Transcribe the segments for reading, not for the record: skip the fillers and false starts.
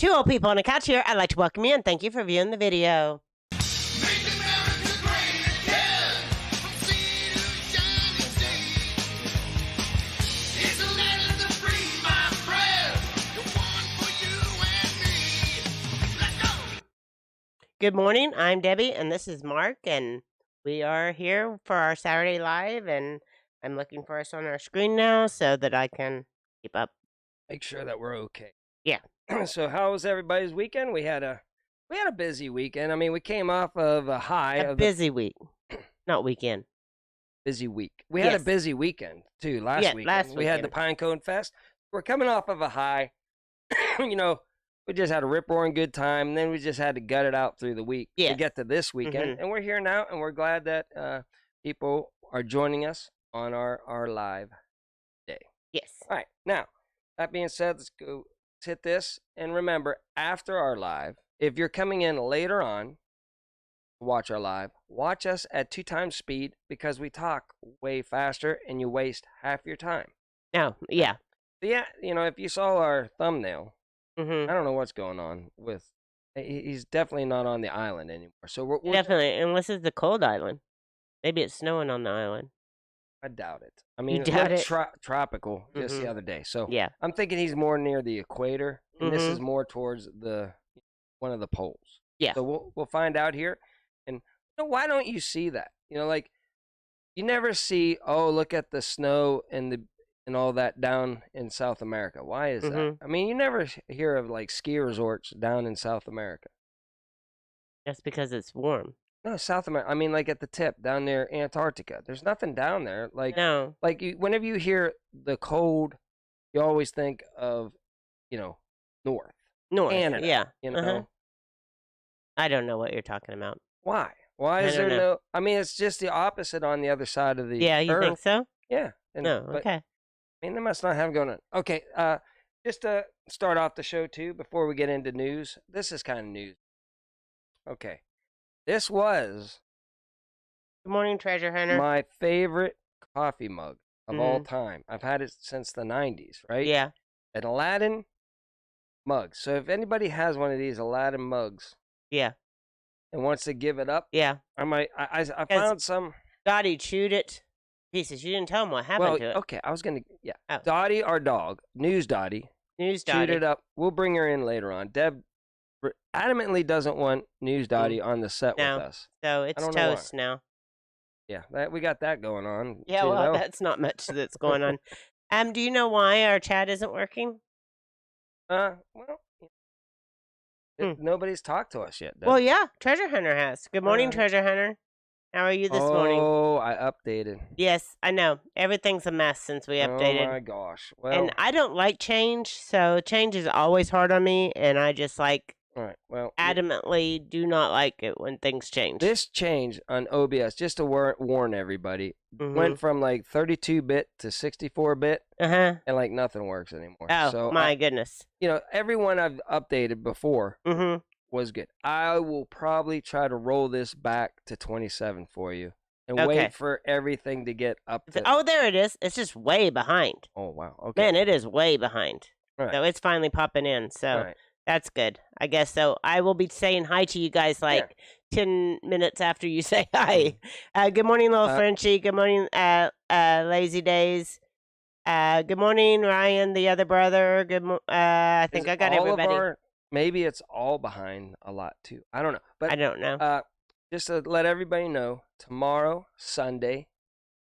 Two old people on a couch here. I'd like to welcome you and thank you for viewing the video. Make America great again, from sea to shining sea. It's a land of the free, my friend, the one for you and me. Let's go. Good morning. I'm Debbie, and this is Mark, and we are here for our Saturday Live, and I'm looking for us on our screen now so that I can keep up. Make sure that we're okay. Yeah. So how was everybody's weekend? We had a busy weekend. I mean, we came off of a high A of busy week, not weekend. busy week. We had a Yes. busy weekend too last Yeah, weekend. last We had the weekend. Pinecone Fest. We're coming off of a high. You know, we just had a rip roaring good time, and then we just had to gut it out through the week Yeah. to get to this weekend. And we're here now, and we're glad that people are joining us on our live day. Yes. All right, now that being said, let's hit this. And remember, after our live, if you're coming in later on to watch our live, watch us at 2 times speed because we talk way faster and you waste half your time. No, yeah. But yeah, you know, if you saw our thumbnail, Mm-hmm. I don't know what's going on with. He's definitely not on the island anymore. So we're Definitely, unless it's the cold island. Maybe it's snowing on the island. I doubt it. I mean, it doubt looked it? tropical just Mhm. the other day. So Yeah. I'm thinking he's more near the equator, and this Mhm. is more towards one of the poles. Yeah. So we'll find out here. And you know, why don't you see that? You know, like you never see. Oh, look at the snow and all that down in South America. Why is that? Mhm. I mean, you never hear of like ski resorts down in South America. That's because it's warm. No, South America. I mean, like at the tip down near Antarctica. There's nothing down there. No. Whenever you hear the cold, you always think of, north, North. Canada. Yeah. You know Uh-huh. I don't know what you're talking about. why? Why I is don't there know. no? I mean, it's just the opposite on the other side of the Yeah, you earth. think so? Yeah. No. But, Okay. I mean, they must not have going on. Okay. Just to start off the show too, before we get into news, this is kind of news. Okay, this was Good morning, treasure hunter. my favorite coffee mug of all Mhm. time. I've had it since the 90s, right? Yeah. An Aladdin mug. So if anybody has one of these Aladdin mugs Yeah. and wants to give it up, Yeah. I found some. Dottie chewed it. Pieces. You didn't tell him what happened Well, to it. okay, I was gonna, yeah. Oh. Dottie, our dog, News Dottie, News chewed Dottie. it up. We'll bring her in later on. Deb adamantly doesn't want News Dottie on the set No. with us. So it's don't know why. toast now. Yeah, we got that going on. Yeah, too, well, though. that's not much that's going on. Do you know why our chat isn't working? Well, Hmm. nobody's talked to us yet. Deb. Well, yeah, Treasure Hunter has. Good morning, Uh, Treasure Hunter. How are you this morning? Oh, I updated. Yes, I know. Everything's a mess since we updated. Oh my gosh. Well, And I don't like change, so change is always hard on me, and I just like all right. Well, adamantly do not like it when things change. this change on OBS, just to warn everybody, went from like 32-bit to 64-bit, Uh-huh. and like nothing works anymore. Oh, So my goodness. everyone I've updated before Mm-hmm. was good. I will probably try to roll this back to 27 for you, and Okay. wait for everything to get up to. Oh, there it is. It's just way behind. Oh wow. Okay. Man, it is way behind. All right. So it's finally popping in. So All right. that's good. I guess so. I will be saying hi to you guys like 10 minutes after you say hi. Good morning, little Frenchie. Good morning, Lazy Days. Good morning, Ryan, the other brother. I think I got everybody. Maybe it's all behind a lot too. I don't know. But I don't know. just to let everybody know, tomorrow, Sunday,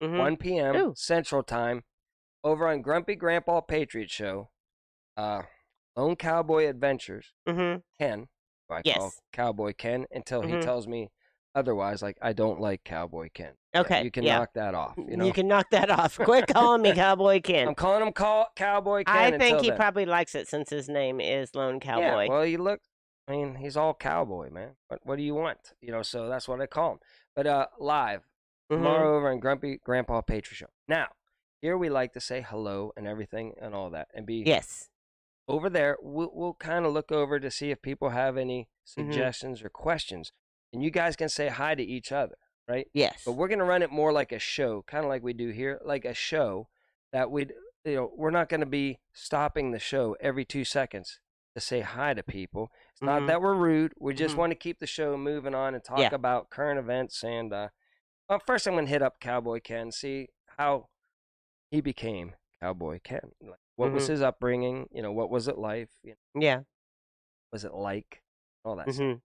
Mhm. 1 p.m. Ooh. Central Time, over on Grumpy Grandpa Patriot Show, Lone Cowboy Adventures, Mhm. Ken, who I call Yes. Cowboy Ken until he Mhm. tells me otherwise, like I don't like Cowboy Ken. Okay. You can yeah. knock that off. You know? You can knock that off. Quit calling me Cowboy Ken. I'm calling him Cowboy Ken. I think until he then. probably likes it since his name is Lone Cowboy. Yeah, well, I mean, he's all cowboy, man. What do you want? So that's what I call him. But live Mhm. tomorrow over on Grumpy Grandpa Patriot Show. Now, here we like to say hello and everything and all that, and be Yes. over there. We'll kind of look over to see if people have any suggestions or questions, and you guys can say hi to each other, right? Yes. But we're gonna run it more like a show, kind of like we do here, like a show that we're not gonna be stopping the show every 2 seconds to say hi to people. It's not Mhm. that we're rude. We just Mhm. want to keep the show moving on and talk Yeah. about current events. And well, first I'm going to hit up Cowboy Ken, see how he became Cowboy Ken. Like, what was Mhm. his upbringing? What was it like? Yeah. Was it like all that stuff? Mhm.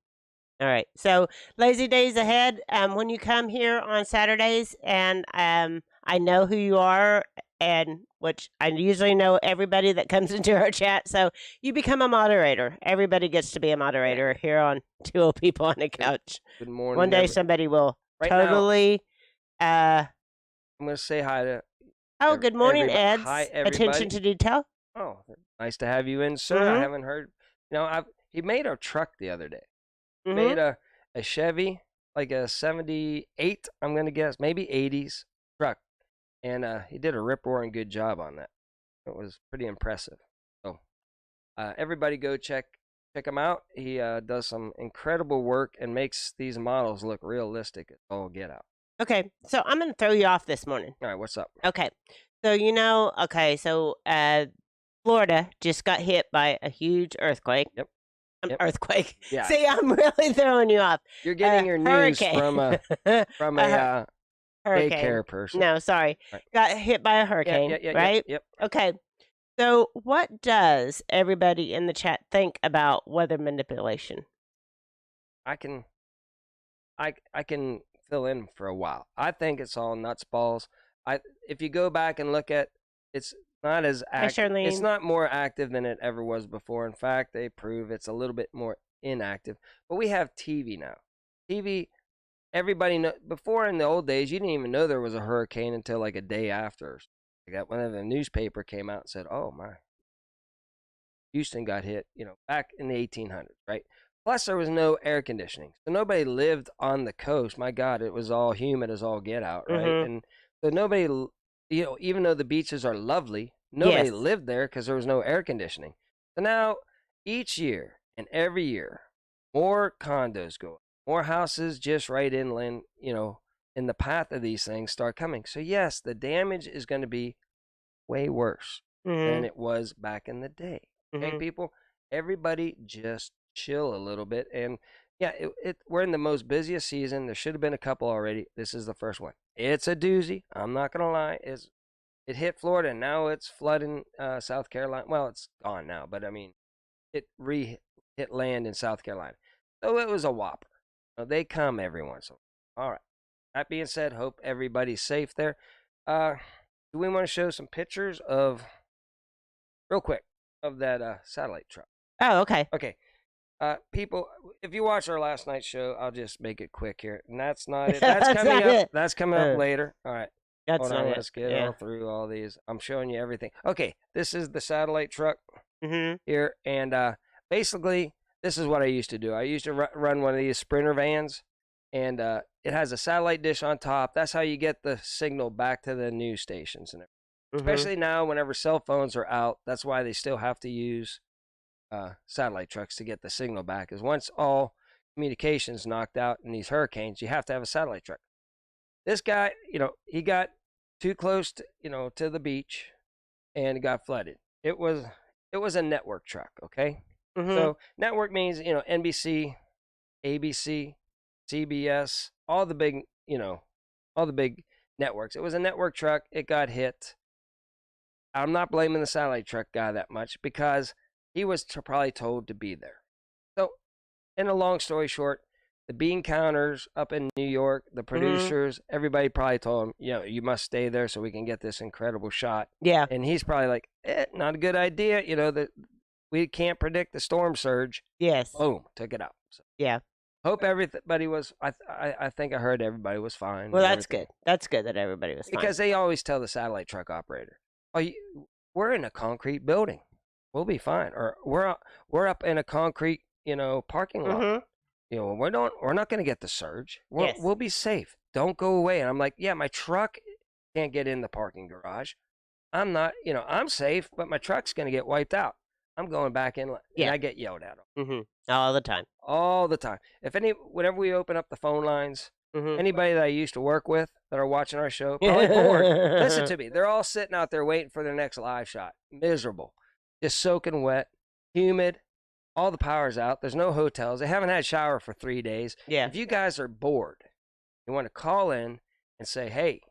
All right. So lazy days ahead. When you come here on Saturdays, and I know who you are, and which I usually know everybody that comes into our chat. So you become a moderator. Everybody gets to be a moderator here on Two Old People on a Good, Couch. good One morning, day somebody will Right now, totally. I'm going to say hi to Oh, good morning, everybody. Eds. Hi, Attention everybody. to detail. Oh, nice to have you in, sir. I Mhm. haven't heard. He made a truck the other day. Made Mhm. a Chevy, like a 78, I'm going to guess, maybe 80s truck. And he did a rip-roaring good job on that. It was pretty impressive. So everybody go check him out. He does some incredible work and makes these models look realistic as all get out. Okay, so I'm gonna throw you off this morning. All right, what's up? Okay, so Florida just got hit by a huge earthquake. Yep. Earthquake. Yeah. See, I'm really throwing you off. You're getting your news hurricane. from a hurricane. daycare person. No, sorry. Right. Got hit by a hurricane, right? Yep. Okay. So, what does everybody in the chat think about weather manipulation? I can fill in for a while. I think it's all nuts balls. If you go back and look at, it's not as active. It's not more active than it ever was before. In fact, they prove it's a little bit more inactive. But we have TV now. TV, everybody know. Before, in the old days, you didn't even know there was a hurricane until like a day after. Like that, when the newspaper came out and said, "Oh my, Houston got hit." Back in the 1800s, right? Plus, there was no air conditioning, so nobody lived on the coast. My God, it was all humid as all get out, right? Mhm. And so nobody, even though the beaches are lovely, nobody Yes. lived there because there was no air conditioning. So now, each year and every year, more condos go up, more houses just right inland, in the path of these things start coming. So yes, the damage is going to be way worse than Mhm. it was back in the day. Okay, Mhm. people, everybody just chill a little bit. And yeah, we're in the most busiest season. There should have been a couple already. This is the first one. It's a doozy. I'm not gonna lie. It hit Florida, and now it's flooding South Carolina. Well, it's gone now, but I mean, it hit land in South Carolina. So it was a whopper. They come every once in a while. All right. That being said, hope everybody's safe there. Do we want to show some pictures real quick, of that satellite truck? Oh, okay. Okay. People, if you watch our last night's show, I'll just make it quick here. And that's not it. That's That's coming not up. it. That's coming up later. All right. That's Hold not on. it. Let's get Yeah. all through all these. I'm showing you everything. Okay. This is the satellite truck Mhm. here. And basically, this is what I used to do. I used to run one of these Sprinter vans, and it has a satellite dish on top. That's how you get the signal back to the news stations and everything. Mhm. Especially now, whenever cell phones are out, that's why they still have to use satellite trucks to get the signal back. Is once all communications knocked out in these hurricanes, you have to have a satellite truck. This guy, he got too close to the beach and got flooded. It was a network truck, okay? Mhm. So network means NBC, ABC, CBS, all the big networks. It was a network truck. It got hit. I'm not blaming the satellite truck guy that much because he was probably told to be there. So, in a long story short, the bean counters up in New York, the producers, everybody probably told him, you must stay there so we can get this incredible shot. Yeah. And he's probably like, not a good idea. That we can't predict the storm surge. Yes. Boom, took it out. So, Yeah. hope everybody was. I think I heard everybody was fine. Well, that's good. That's good that everybody was fine. Because they always tell the satellite truck operator, "Oh, we're in a concrete building. We'll be fine." Or we're up in a concrete, parking lot. We're not going to get the surge. Yes. We'll be safe. Don't go away. And I'm like, yeah, my truck can't get in the parking garage. I'm not, I'm safe, but my truck's going to get wiped out. I'm going back in, and Yeah. I get yelled at. All the time. All the time. Whenever we open up the phone lines, anybody that I used to work with that are watching our show, probably bored. Listen to me. They're all sitting out there waiting for their next live shot. Miserable. Just soaking wet, humid. all the power's out. There's no hotels. They haven't had shower for 3 days. Yeah. If you guys are bored, you want to call in and say, hey,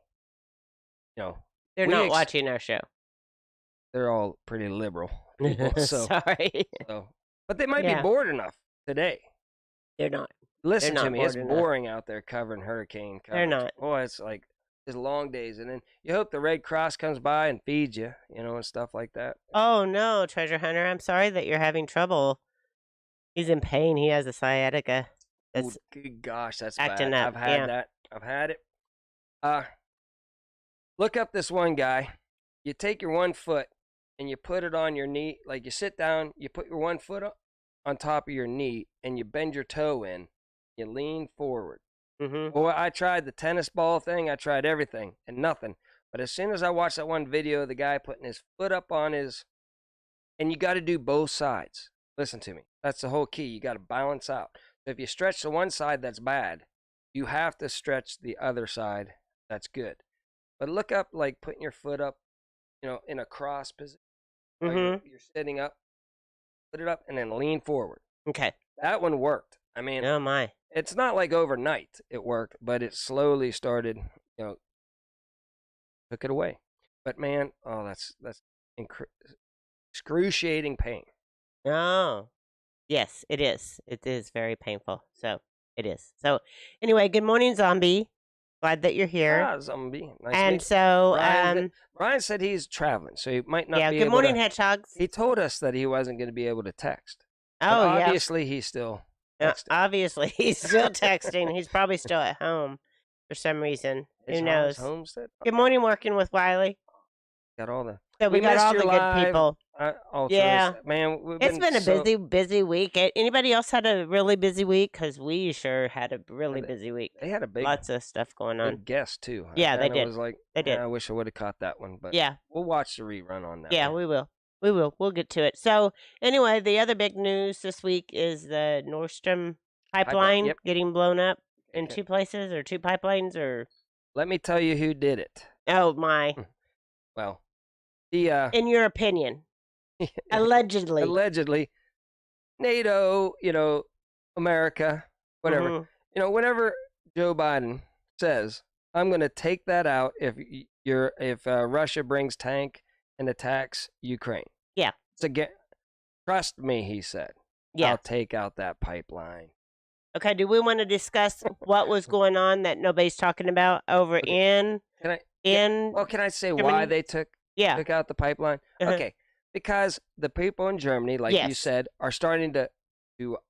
They're we not watching our show. they're all pretty liberal people. Sorry. But they might be Yeah. bored enough today. They're not. Listen They're to not me. It's bored enough. boring out there covering hurricane coverage. They're not. Oh, it's like it's long days. And then you hope the Red Cross comes by and feeds you, and stuff like that. Oh, no, Treasure Hunter. I'm sorry that you're having trouble. He's in pain. He has a sciatica. That's Good gosh, that's acting bad. up, I've had yeah. that. I've had it. Look up this one guy. You take your one foot and you put it on your knee. Like you sit down, you put your one foot on top of your knee, and you bend your toe in. You lean forward. Mm-hmm. Well, I tried the tennis ball thing. I tried everything and nothing. But as soon as I watched that one video of the guy putting his foot up on his, and you got to do both sides. Listen to me. That's the whole key. You got to balance out. So if you stretch the one side, that's bad. You have to stretch the other side. That's good. But look up, like putting your foot up, in a cross position. Like Mm-hmm. you're sitting up, put it up, and then lean forward. Okay. That one worked. I mean, Oh, my. it's not like overnight it worked, but it slowly started, took it away. But man, oh, that's excruciating pain. Oh. Yes, it is. It is very painful. So, it is. So, anyway, good morning, Zombie. Glad that you're here. Ah, zombie. Nice to And meet you. so, Ryan said he's traveling, so he might not yeah, be good able morning, to. hedgehogs. He told us that he wasn't going to be able to text. But Oh, yeah. obviously he's still texting. Obviously, he's still texting. He's probably still at home for some reason. His Who knows? homestead. Good morning, working with Wiley. Got all the. So we got missed all your the good live. people. Yeah, man. It's been a busy week. Anybody else had a really busy week? Because we sure had a really busy week. They had a big, Lots of stuff going on. big guest too. Yeah, they kinda did. Was like, They did. I wish I would have caught that one, but Yeah, we'll watch the rerun on that. yeah, one. we will. We will. We'll get to it. So anyway, the other big news this week is the Nord Stream pipeline yep. getting blown up in Okay. 2 places or 2 pipelines or Let me tell you who did it. oh my. Well, the In your opinion, allegedly. allegedly NATO, America, whatever. Mhm. Whatever Joe Biden says, I'm going to take that out if Russia brings tank and attacks Ukraine. Yeah. Trust me, he said. Yeah. I'll take out that pipeline. Okay, do we want to discuss what was going on that nobody's talking about over Okay. in Well, can I say Germany? why they took out the pipeline? Uh-huh. Okay, because the people in Germany, like you Yes. said, are starting to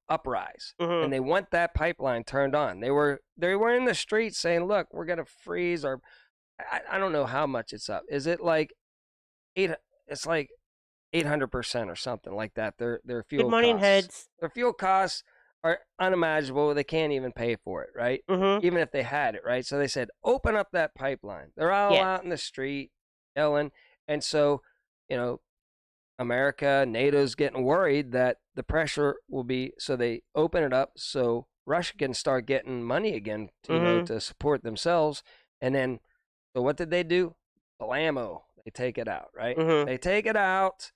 uprise, Mhm. and they want that pipeline turned on. They were in the streets saying, "Look, we're gonna freeze our." I don't know how much it's up. Is it like It's like 800% or something like that. Their fuel. Good morning, costs. Hoods. Their fuel costs are unimaginable. They can't even pay for it, right? Mm-hmm. Even if they had it, right? So they said, open up that pipeline. They're all Yes. out in the street yelling. And so, America, NATO's getting worried that the pressure will be, so they open it up so Russia can start getting money again, to support themselves. And then, so what did they do? Blammo. They take it out, right? Mhm. They take it out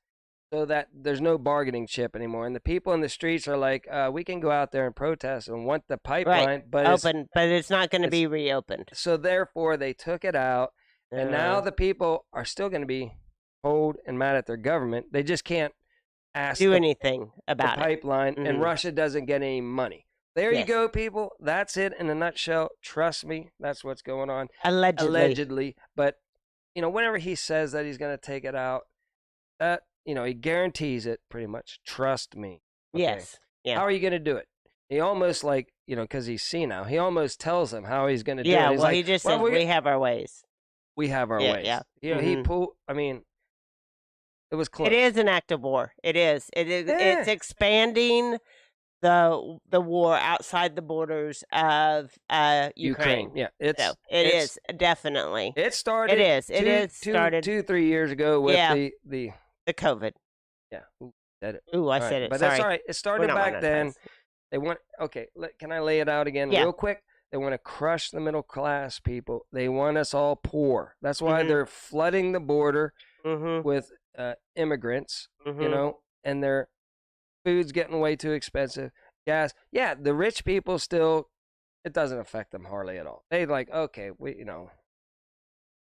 so that there's no bargaining chip anymore. And the people in the streets are like, we can go out there and protest and want the pipeline, but it's not going to it's- be reopened. so therefore they took it out. And now the people are still going to be cold and mad at their government. They just can't ask do the, anything the about it. pipeline, and Mhm. Russia doesn't get any money. There you Yes. go, people. That's it in a nutshell. Trust me, that's what's going on. Allegedly. But whenever he says that he's going to take it out, that he guarantees it pretty much. Trust me. Okay? Yes. Yeah. How are you going to do it? He almost because he's senile, he almost tells him how he's going to do Yeah. it. He's Well, like, he just "Well, says we have our ways. we have our Yeah, ways." yeah. He Mhm. pulled. I mean, it was close. It is an act of war. It is. It's Yeah. expanding the war outside the borders of Ukraine. Yeah, So it is definitely. It started. It is. It is started 2-3 years ago with Yeah. the the COVID. yeah. Ooh, said it. Ooh, I All said right, it. but Sorry. that's all right. It We're started not back then. monetized. They want. Okay, can I lay it out again Yeah. real quick? They want to crush the middle class people. They want us all poor. That's why Mhm. they're flooding the border Mhm. with immigrants. Mhm. And they're Food's getting way too expensive. Gas. Yeah, the rich people still, it doesn't affect them hardly at all. They like, okay,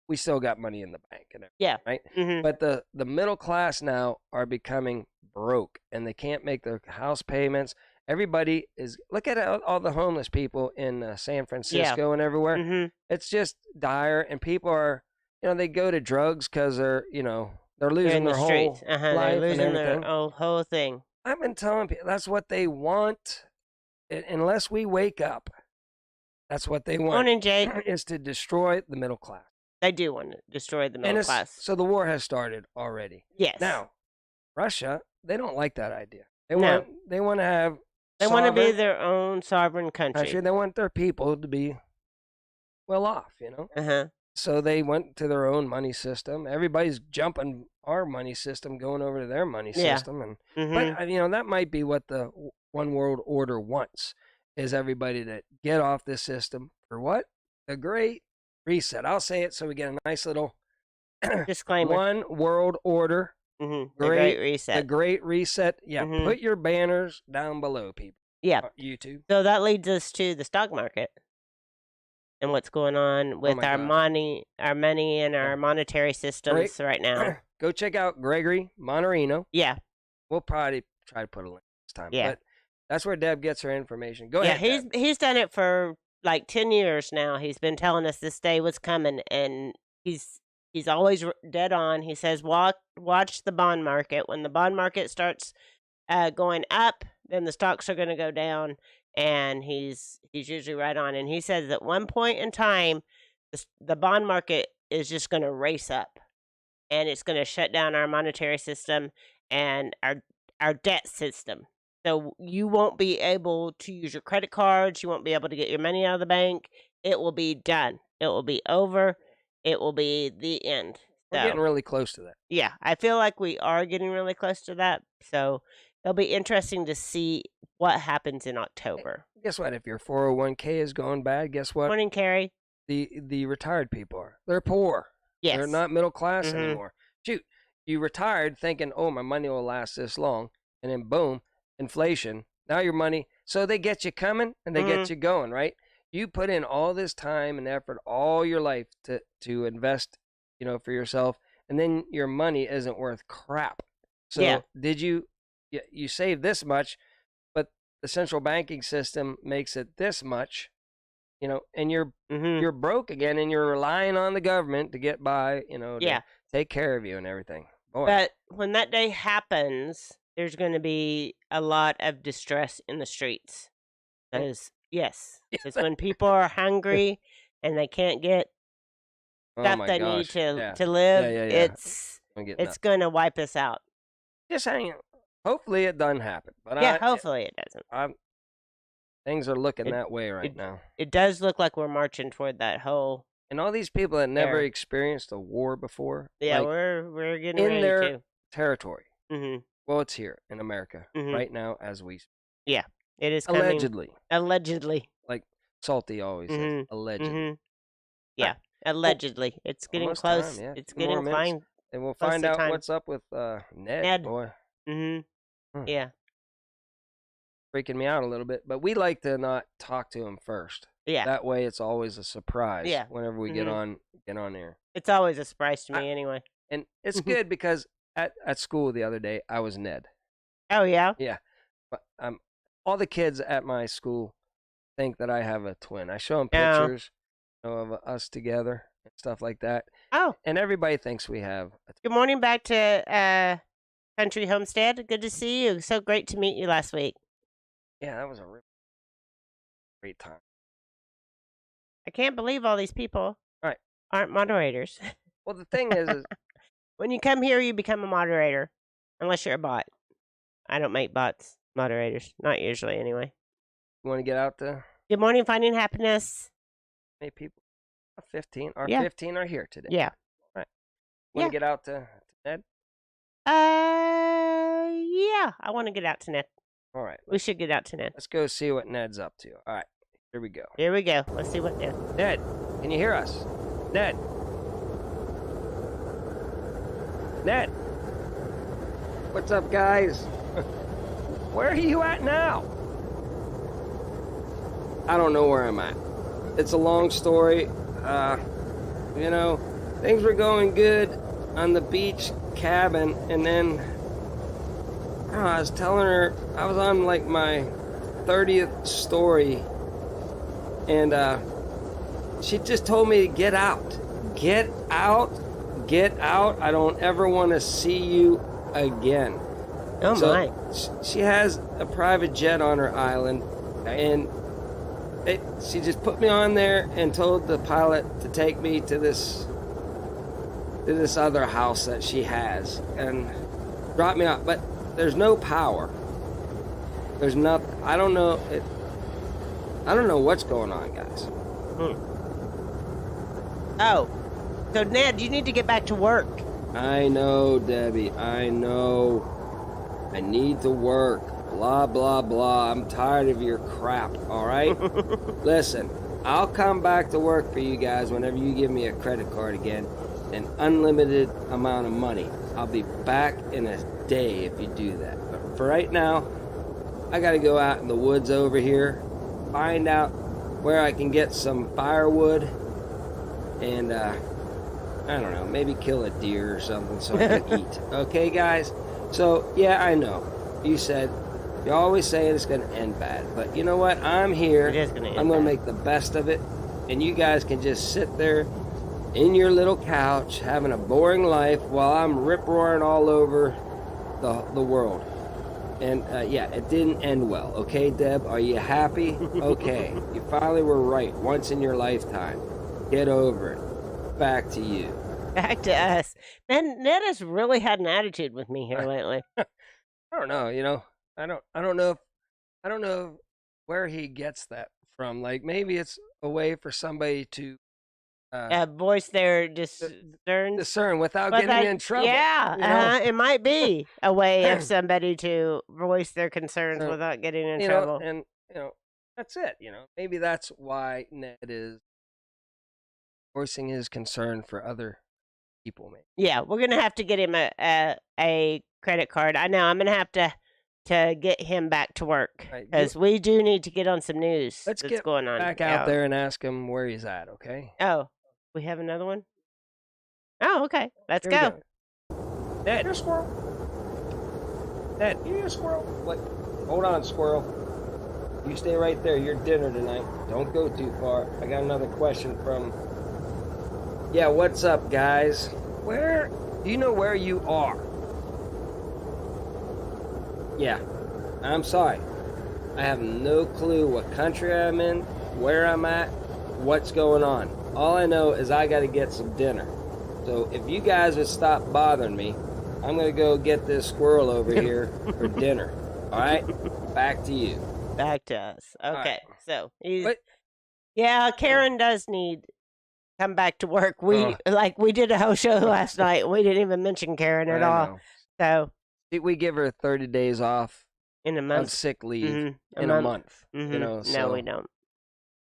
we still got money in the bank and everything, Yeah. right? Mm-hmm. But the middle class now are becoming broke, and they can't make their house payments. Everybody is, look at all the homeless people in San Francisco and everywhere. Mm-hmm. It's just dire, and people are, they go to drugs because they're They're losing in the their whole streets. life They're and losing everything. their whole thing. I've been telling people that's what they want. Unless we wake up, that's what they want. Morning, Jake. Is to destroy the middle class. They do want to destroy the middle class. So the war has started already. Yes. Now, Russia, they don't like that idea. They No. want to have. They want to be sovereign their own sovereign country. They want their people to be well off, Uh-huh. So they went to their own money system. Everybody's jumping our money system, going over to their money Yeah. system, and Mm-hmm. but that might be what the one world order wants, is everybody to get off this system for what? The Great Reset. I'll say it so we get a nice little Disclaimer. one world order. Mm-hmm. The Great Great Reset. The Great Reset. Yeah, Mhm. put your banners down below, people. Yeah. YouTube. So that leads us to the stock market and what's going on with my our gosh. money, and our monetary systems right now. Go check out Gregory Monterino. Yeah. We'll probably try to put a link this time. Yeah. But that's where Deb gets her information. Go Yeah, ahead. Deb. he's done it for like 10 years now. He's been telling us this day was coming, and he's always dead on. He says watch the bond market. When the bond market starts going up, then the stocks are going to go down, and he's usually right on. And he says at one point in time, the bond market is just going to race up, and it's going to shut down our monetary system and our debt system. So you won't be able to use your credit cards. You won't be able to get your money out of the bank. It will be done. It will be over. It will be the end. We're So, getting really close to that. yeah, I feel like we are getting really close to that. So it'll be interesting to see what happens in October. Guess what? If your 401k is going bad, guess what? Morning, Carrie. The retired people are. They're poor. Yes. They're not middle class Mhm. anymore. Shoot, you retired thinking, oh, my money will last this long, and then boom, inflation. Now your money. So they get you coming and they get you going, right? You put in all this time and effort all your life to invest, for yourself, and then your money isn't worth crap. So Yeah. did you save this much, but the central banking system makes it this much, and you're broke again, and you're relying on the government to get by, to Yeah. take care of you and everything. Boy, But when that day happens, there's going to be a lot of distress in the streets. Because, yes, it's when people are hungry and they can't get oh stuff my they gosh. need Yeah. to live, Yeah. it's I'm getting it's nuts. going to wipe us out. Just hang. Hopefully it doesn't happen. But Yeah, hopefully it doesn't. things are looking It- that way right now. It does look like we're marching toward that whole. And all these people that never There. experienced a war before, Yeah, like, we're getting in ready their to. territory. Mm-hmm. Well, it's here in America Mhm. right now as we speak. It is coming. Allegedly. Allegedly. Salty always says Mhm. allegedly. Mm-hmm. Yeah, allegedly. It's getting almost close. time, yeah. It's 2 more getting minutes. close. And we'll Close find to out time. what's up with Ned. Ned. Boy, Mm-hmm. Hmm. Yeah. freaking me out a little bit. But we like to not talk to him first. Yeah. That way it's always a surprise Yeah. whenever we get on there. It's always a surprise to me anyway. And it's Mhm. good because at school the other day I was Ned. Oh, yeah? But all the kids at my school think that I have a twin. I show them Oh. pictures of us together and stuff like that. Oh, And everybody thinks we have a twin. good morning back to Country Homestead. Good to see you. So great to meet you last week. Yeah, that was a really great time. I can't believe all these people Right. aren't moderators. Well, the thing is When you come here, you become a moderator. Unless you're a bot. I don't make bots moderators. Not usually, anyway. you want to get out to Good morning, Finding Happiness. many people. 15. Our Yeah. 15 are here today. Yeah. Want Yeah. to get out to Ned? Yeah. I want to get out to Ned. All right. We should get out to Ned. Let's go see what Ned's up to. All right. Here we go. Here we go. Let's see what Ned. Ned, can you hear us? Ned. Ned. What's up, guys? Where are you at now? I don't know where I'm at. It's a long story. You know, things were going good on the beach cabin, and then I was telling her I was on like my 30th story, and she just told me to get out. Get out. Get out. I don't ever want to see you again. Oh So, my. She has a private jet on her island, and she just put me on there and told the pilot to take me to this other house that she has and drop me off. But there's no power. There's nothing. I don't know. I don't know what's going on, guys. Oh. So, Ned, you need to get back to work. I know, Debbie. I know. I need to work. Blah, blah, blah. I'm tired of your crap, all right? Listen, I'll come back to work for you guys whenever you give me a credit card again, an unlimited amount of money. I'll be back in a day if you do that. But for right now, I got to go out in the woods over here, find out where I can get some firewood, and, I don't know, maybe kill a deer or something so I can eat. Okay, guys? So, yeah, I know. You said, you're always saying it's going to end bad. But you know what? I'm here. It is gonna end I'm going to bad. make the best of it. And you guys can just sit there in your little couch having a boring life while I'm rip-roaring all over the world. And, yeah, it didn't end well. Okay, Deb? Are you happy? Okay. You finally were right once in your lifetime. Get over it. Back to you. Back to us. Man, Ned has really had an attitude with me here lately. I don't know, you know. I don't know where he gets that from. Like maybe it's a way for somebody to Voice their discern. discern without But getting in trouble. Yeah, you know? it might be a way of somebody to voice their concerns So, without getting in You know, trouble. and that's it, Maybe that's why Ned is voicing his concern for other people, maybe. Yeah, we're gonna have to get him a credit card. I know. I'm gonna have to get him back to work Right, because we do need to get on some news Let's that's get going on. back out there and ask him where he's at, okay? Oh, we have another one. Oh, okay. Let's Here we go. Ned. Here, squirrel. Ned, here, squirrel. What? Hold on, squirrel. You stay right there. Your dinner tonight. Don't go too far. I got another question from... Yeah, what's up, guys? Where... Do you know where you are? Yeah. I'm sorry. I have no clue what country I'm in, where I'm at, what's going on. All I know is I got to get some dinner. So if you guys would stop bothering me, I'm going to go get this squirrel over here for dinner. All right? Back to you. Back to us. Okay. right. So he's But- yeah, Karen does need come back to work. We Oh. we did a whole show last night. We didn't even mention Karen at I all. know. So We give her 30 days off in a of month. sick leave Mhm, in a month. Mhm. You know, No, so we don't.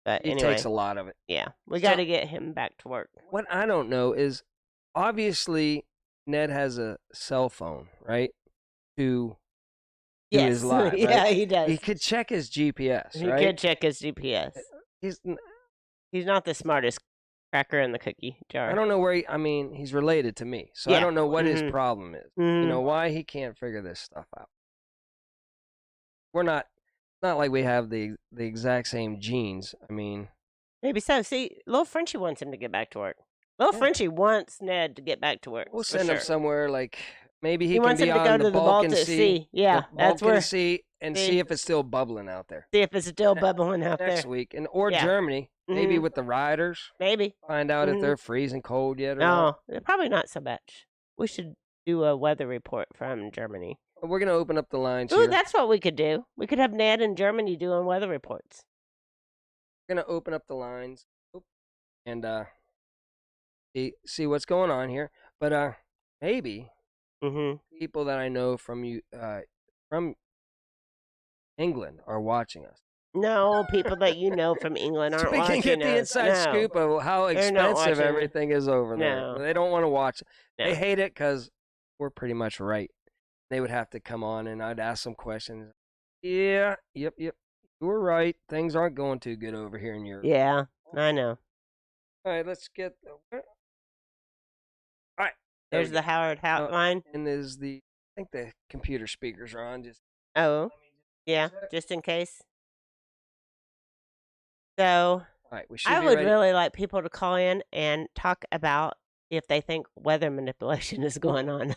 But it anyway, takes a lot of it. yeah, we So- got to get him back to work. What I don't know is obviously Ned has a cell phone, right? To do Yes, his live, yeah, right? he does. He could check his GPS, He right? could check his GPS. He's He's not the smartest cracker in the cookie jar. I don't know where he's related to me. So I Yeah. don't know what his Mhm. problem is. Mhm. You know, why he can't figure this stuff out. We're not like we have the exact same genes. I mean, Maybe so. See, little Frenchie wants him to get back to work. Little Yeah. Frenchie wants Ned to get back to work. we'll for send him sure. somewhere like maybe he He can wants be him to on go the to the Balkan Baltic Sea. Sea. Yeah, the that's Balkan where. Sea and See? see if it's still bubbling out there See if it's still bubbling out next there. week, or Yeah. Germany, maybe Mhm. with the riders. Maybe. Find out if Mhm. they're freezing cold yet or not. No, probably not so much. We should do a weather report from Germany. We're gonna open up the lines Ooh, here. that's what we could do. We could have Ned in Germany doing weather reports. We're gonna open up the lines and see what's going on here. But maybe Mm-hmm. people that I know from from England are watching us. No, people that you know from England So aren't we can watching get the us. inside No. scoop of how They're not expensive watching. everything is over there. No. They don't want to watch. No. They hate it because we're pretty much right. They would have to come on and I'd ask some questions. Yeah. Yep. You were right. Things aren't going too good over here in Europe. Yeah, I know. All right. Let's get. All right. There There's we the go. Howard line. And is the. I think the computer speakers are on. Just. Oh, Let me yeah, check. just in case. So All right. We should I be would ready. really like people to call in and talk about if they think weather manipulation is going on.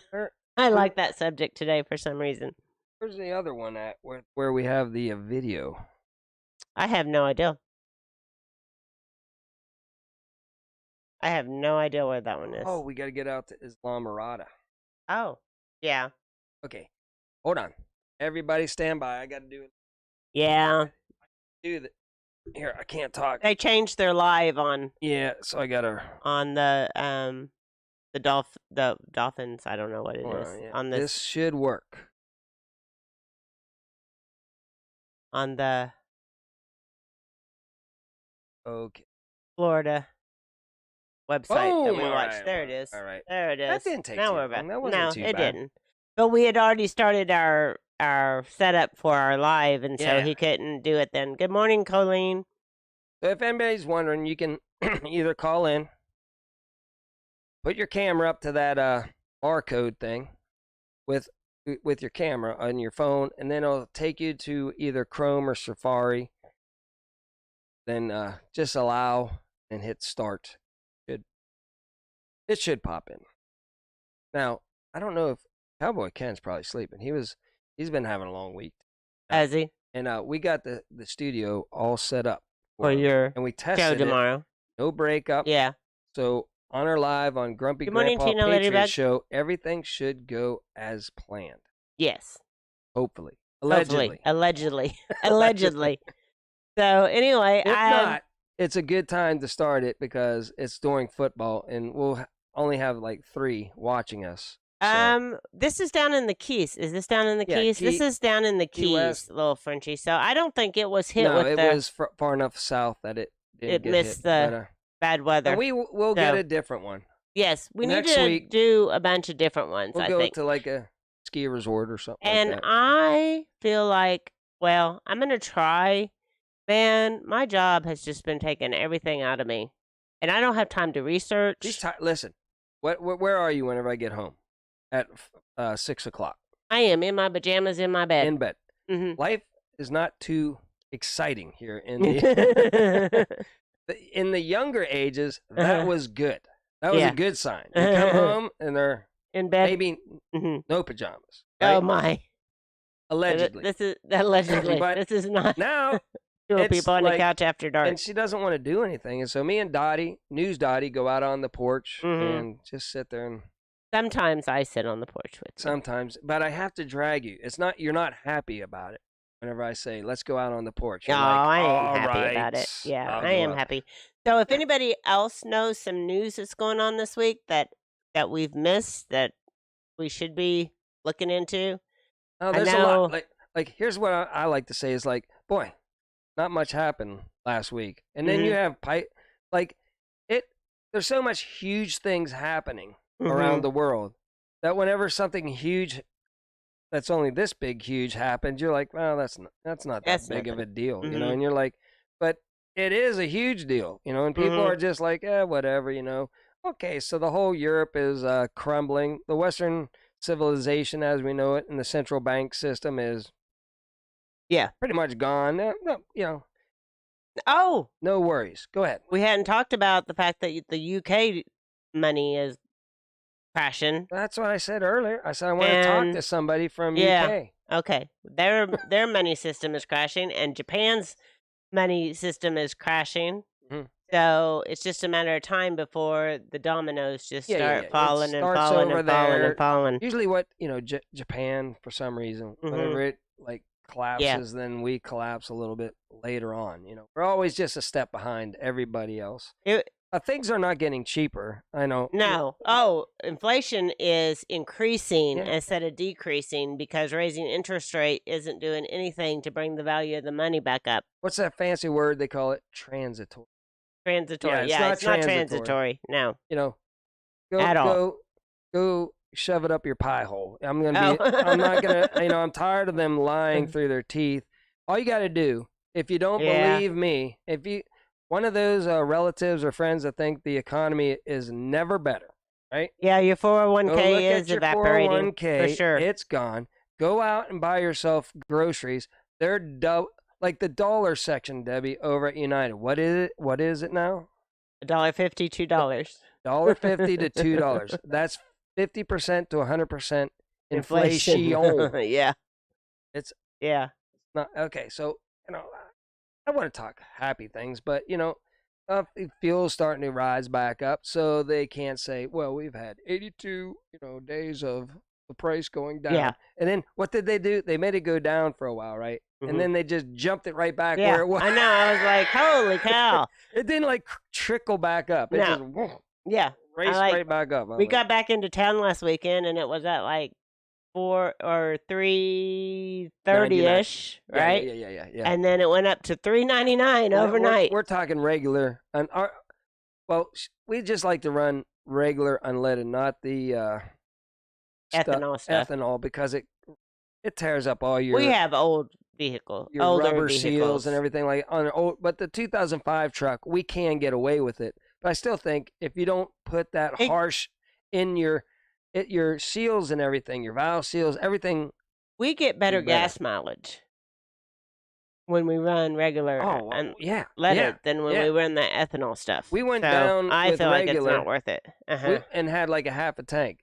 I like that subject today for some reason. Where's the other one at? Where we have the video? I have no idea. I have no idea where that one is. Oh, we got to get out to Islamorada. Oh, yeah. Okay. Hold on. Everybody stand by. I got to do it. Yeah. Do that. Here, I can't talk. They changed their live on Yeah, so I got to. the dolphins. I don't know what it is. Yeah. On This should work. on the Okay. Florida website that we Boom! watched. Alright, There it is. All right. There it is. That didn't take now too we're long. back. That wasn't no, too it bad. didn't. But we had already started our setup for our live, and so Yeah. he couldn't do it then. Good morning, Colleen. So if anybody's wondering, you can either call in, put your camera up to that barcode thing with your camera on your phone, and then it'll take you to either Chrome or Safari. Then just allow and hit start. It should pop in. Now, I don't know if Cowboy Ken's probably sleeping. He's been having a long week. Has he? And we got the studio all set up For him. your And we show tested it. tomorrow. No breakup. Yeah. So on our live on Grumpy Good morning, Grandpa Tina Patriot Ladybug. show, everything should go as planned. Yes. Hopefully. Allegedly. Allegedly. Allegedly. So anyway, If not, it's a good time to start it because it's during football and we'll only have like 3 watching us. So. This is down in the Keys. Is this down in the Yeah, Keys? This is down in the Key Keys, West. little Frenchie. So I don't think it was hit No, with it the was far enough south that it didn't it get missed hit. the bad weather. And we'll get So- a different one. Yes, we need next to week, do a bunch of different ones, We'll I go think. to like a ski resort or something And like that. I feel like, well, I'm going to try. Man, my job has just been taking everything out of me. And I don't have time to research. Listen, where are you whenever I get home? At 6 o'clock. I am in my pajamas in my bed. In bed. Mhm. Life is not too exciting here in the in the younger ages. That Uh-huh. was good. That was Yeah. a good sign. You come home and they're In bed. maybe Mhm. no pajamas. Oh, right? my. Allegedly. This is allegedly. But this is not Now, two it's people on the like- couch after dark. and she doesn't want to do anything, and so me and News Dottie, go out on the porch Mhm. and just sit there and Sometimes I sit on the porch with you. sometimes, but I have to drag you. You're not happy about it. Whenever I say, let's go out on the porch. No, You're like, I am "All happy about it. right, Yeah, I'll I go am out." happy. So if anybody else knows some news that's going on this week that we've missed that we should be looking into, Oh, I there's a know- lot. Like here's what I like to say is like, boy, not much happened last week, and then you have there's so much huge things happening around the world that whenever something huge that's only this big huge happens, you're like, well, that's not that That's big of nothing. a deal, you know, Mhm. and you're like, but it is a huge deal, you know, and people Mhm. are just like, whatever, you know. Okay, so the whole Europe is crumbling. The Western civilization as we know it and the central bank system is Yeah. pretty much gone. No, you know, Oh, no worries. Go ahead. we hadn't talked about the fact that the UK money is crashing. That's what I said earlier. I said I want to talk And- to somebody from yeah. UK. Okay, their money system is crashing, and Japan's money system is crashing. Mhm. So it's just a matter of time before the dominoes just Yeah, yeah, start yeah. It falling and starts falling over and falling there. and falling. Usually, what Japan for some reason, Mhm. whenever it like collapses, then we collapse a little bit later on. You know, we're always just a step behind everybody else. It- Things are not getting cheaper. I know. No. Oh, inflation is increasing Yeah. instead of decreasing because raising interest rate isn't doing anything to bring the value of the money back up. What's that fancy word they call it? Transitory. Transitory. Yeah, it's Yeah, not it's not transitory. transitory. No. You know, At all. go shove it up your pie hole. I'm not Oh. gonna, I'm tired of them lying through their teeth. All you got to do, if you don't Yeah. believe me, if you, one of those relatives or friends that think the economy is never better, right? Yeah, your Go look 401k at is your evaporating 401k. for sure. It's gone. Go out and buy yourself groceries. They're like the dollar section, Debbie, over at United. What is it? What is it now? $1.50, $2. $1.50 to $2. That's 50% to 100% Inflation. inflation. Yeah. It's Yeah. not okay. So I want to talk happy things, but fuel's starting to rise back up, so they can't say, well, we've had 82 days of the price going down. Yeah. And then what did they do? They made it go down for a while, right? Mhm. And then they just jumped it right back Yeah. where it was. I know. I was like, holy cow. It didn't like trickle back up. It No. just Yeah. raced right back up. We got back into town last weekend, and it was at like 4 or 330-ish, right? Yeah. And then it went up to $3.99 Well, overnight. We're talking regular, and we just like to run regular unleaded, not the Ethanol stuff. ethanol, because it tears up all your We have old vehicle, your older rubber vehicles. seals and everything like on an old. But the 2005 truck, we can get away with it. But I still think if you don't put that harsh in your seals and everything, your valve seals, everything. We get better gas mileage when we run regular leaded than when we run the ethanol stuff. We went down I with feel like it's regular, not worth it. and had like a half a tank.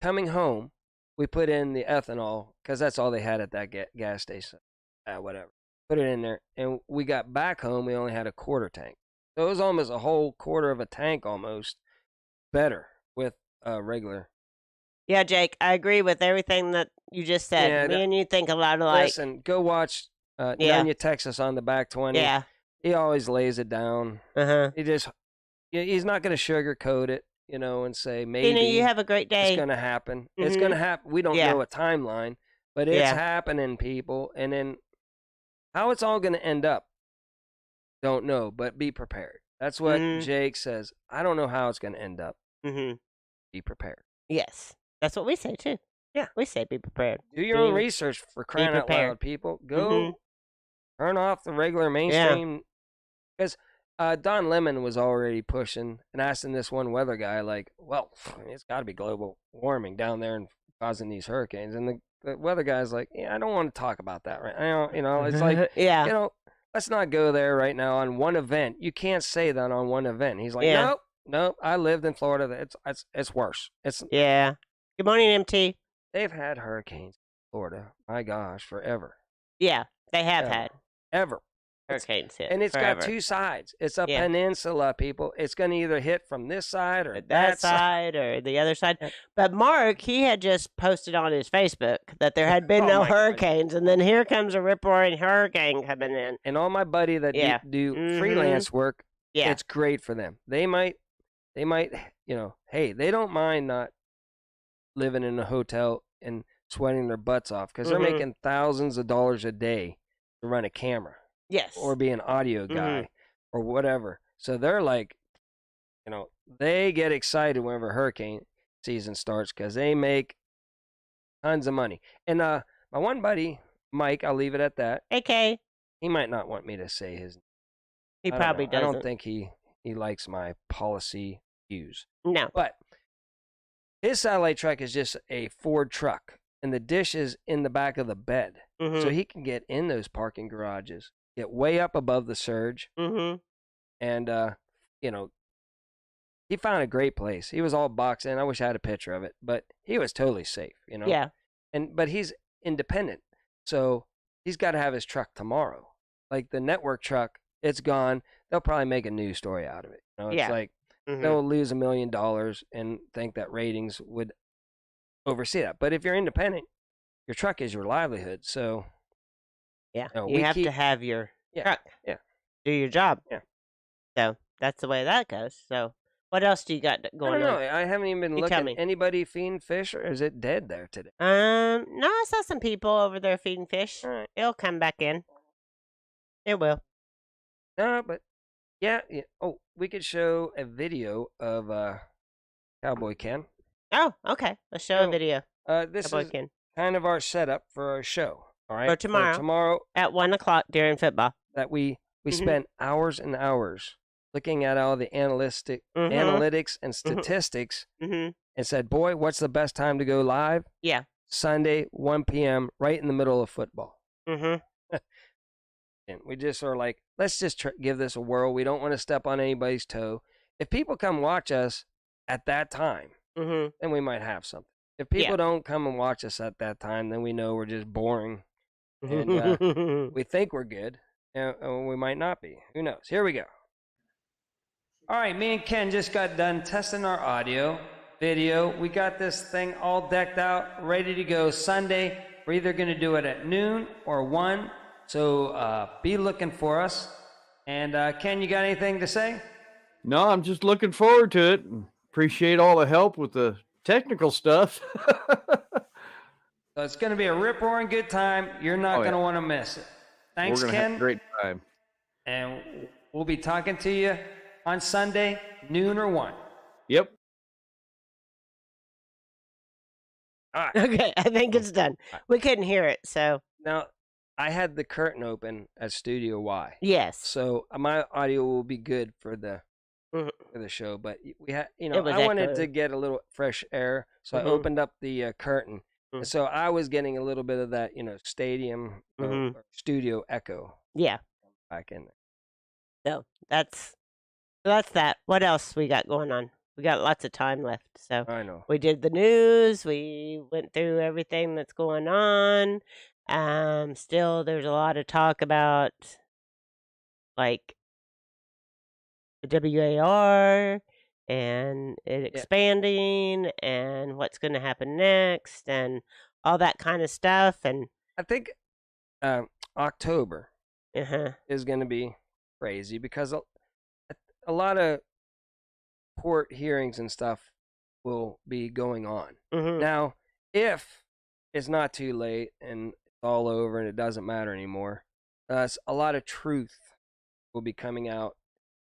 Coming home, we put in the ethanol because that's all they had at that gas station. Whatever. Put it in there, and we got back home. We only had a quarter tank, so it was almost a whole quarter of a tank almost better with regular. Yeah, Jake, I agree with everything that you just said. Yeah, Me and you think a lot alike. Listen, go watch Nanya Texas on the back 20. Yeah. He always lays it down. He's not going to sugarcoat it, and say maybe you have a great day. It's going to happen. It's going to happen. We don't know a timeline, but it's happening, people. And then how it's all going to end up, don't know, but be prepared. That's what Jake says. I don't know how it's going to end up. Be prepared. Yes. That's what we say, too. Yeah. We say be prepared. Do your own research, for crying out loud, people. Go turn off the regular mainstream. Because Don Lemon was already pushing and asking this one weather guy, like, well, it's got to be global warming down there and causing these hurricanes. And the weather guy's like, I don't want to talk about that right now. It's like, let's not go there right now on one event. You can't say that on one event. He's like, nope, I lived in Florida. It's worse. Good morning, MT. They've had hurricanes in Florida. My gosh, forever. Yeah, they have had. Ever. Hurricanes hit. And it's forever. got two sides. It's a peninsula, people. It's going to either hit from this side or that side or the other side. But Mark, he had just posted on his Facebook that there had been no hurricanes, and then here comes a rip-roaring hurricane coming in. And all my buddy that do freelance work, it's great for them. They might, hey, they don't mind not living in a hotel and sweating their butts off because they're making thousands of dollars a day to run a camera. Yes. Or be an audio guy or whatever. So they're like, they get excited whenever hurricane season starts because they make tons of money. And my one buddy, Mike, I'll leave it at that. Okay. He might not want me to say his name. He probably doesn't. I don't think he likes my policy views. No. But his satellite truck is just a Ford truck, and the dish is in the back of the bed. So he can get in those parking garages, get way up above the surge. And, he found a great place. He was all boxed in. I wish I had a picture of it, but he was totally safe, Yeah. But he's independent, so he's got to have his truck tomorrow. Like the network truck, it's gone. They'll probably make a news story out of it. It's like they'll lose $1 million and think that ratings would oversee that. But if you're independent, your truck is your livelihood. So you have to have your truck. Yeah. Do your job. Yeah. So that's the way that goes. So what else do you got going on? I don't know. I haven't even been looking. Anybody feeding fish, or is it dead there today? No, I saw some people over there feeding fish. All right. It'll come back in. It will. No, but yeah. Oh, we could show a video of Cowboy Ken. Oh, okay. Let's show a So, video. this Cowboy is Ken. kind of our setup for our show. All right. For tomorrow. Tomorrow At 1:00 during football. that we Mhm. spent hours and hours looking at all the Mhm. analytics and statistics Mhm. and said, boy, what's the best time to go live? Yeah. Sunday, 1 p.m., right in the middle of football. Mhm. And we just are like, let's just give this a whirl. We don't want to step on anybody's toe. If people come watch us at that time, Mhm. then we might have something. If people Yeah. don't come and watch us at that time, then we know we're just boring. And we think we're good. And we might not be. Who knows? Here we go. All right, me and Ken just got done testing our audio, video. We got this thing all decked out, ready to go Sunday. We're either going to do it at noon or 1. So be looking for us. And Ken, you got anything to say? No, I'm just looking forward to it. Appreciate all the help with the technical stuff. So it's going to be a rip-roaring good time. You're not going to want to miss it. Thanks, We're gonna Ken. have a great time. And we'll be talking to you on Sunday, noon or 1. Yep. All right. Okay, I think it's done. We couldn't hear it, so Now, I had the curtain open at Studio Y. yes. So my audio will be good for the Mhm. for the show, but we had, It was I wanted to echoing. get a little fresh air, so I Mhm. opened up the curtain. Mhm. And so I was getting a little bit of that, stadium Mhm. or studio echo Yeah. back in there. So that's that. What else we got going on? We got lots of time left. So I know. we did the news. We went through everything that's going on. Still, there's a lot of talk about like the WAR and it expanding and what's going to happen next and all that kind of stuff. And I think October uh-huh. is going to be crazy because a lot of court hearings and stuff will be going on. Mhm. Now, if it's not too late and it's all over and it doesn't matter anymore, a lot of truth will be coming out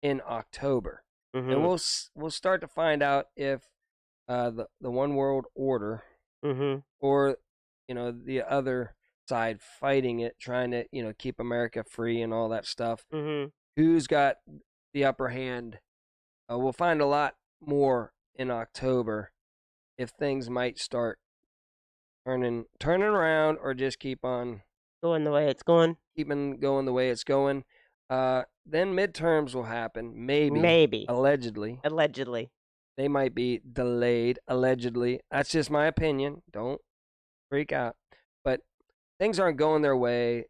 in October, and Mhm. we'll start to find out if the one world order Mhm. or the other side fighting it, trying to keep America free and all that stuff, Mhm. who's got the upper hand. We'll find a lot more in October if things might start turning around or just keep on Going the way it's going. keeping going the way it's going. Then midterms will happen, Maybe. allegedly. Allegedly. They might be delayed, allegedly. That's just my opinion. Don't freak out. But things aren't going their way.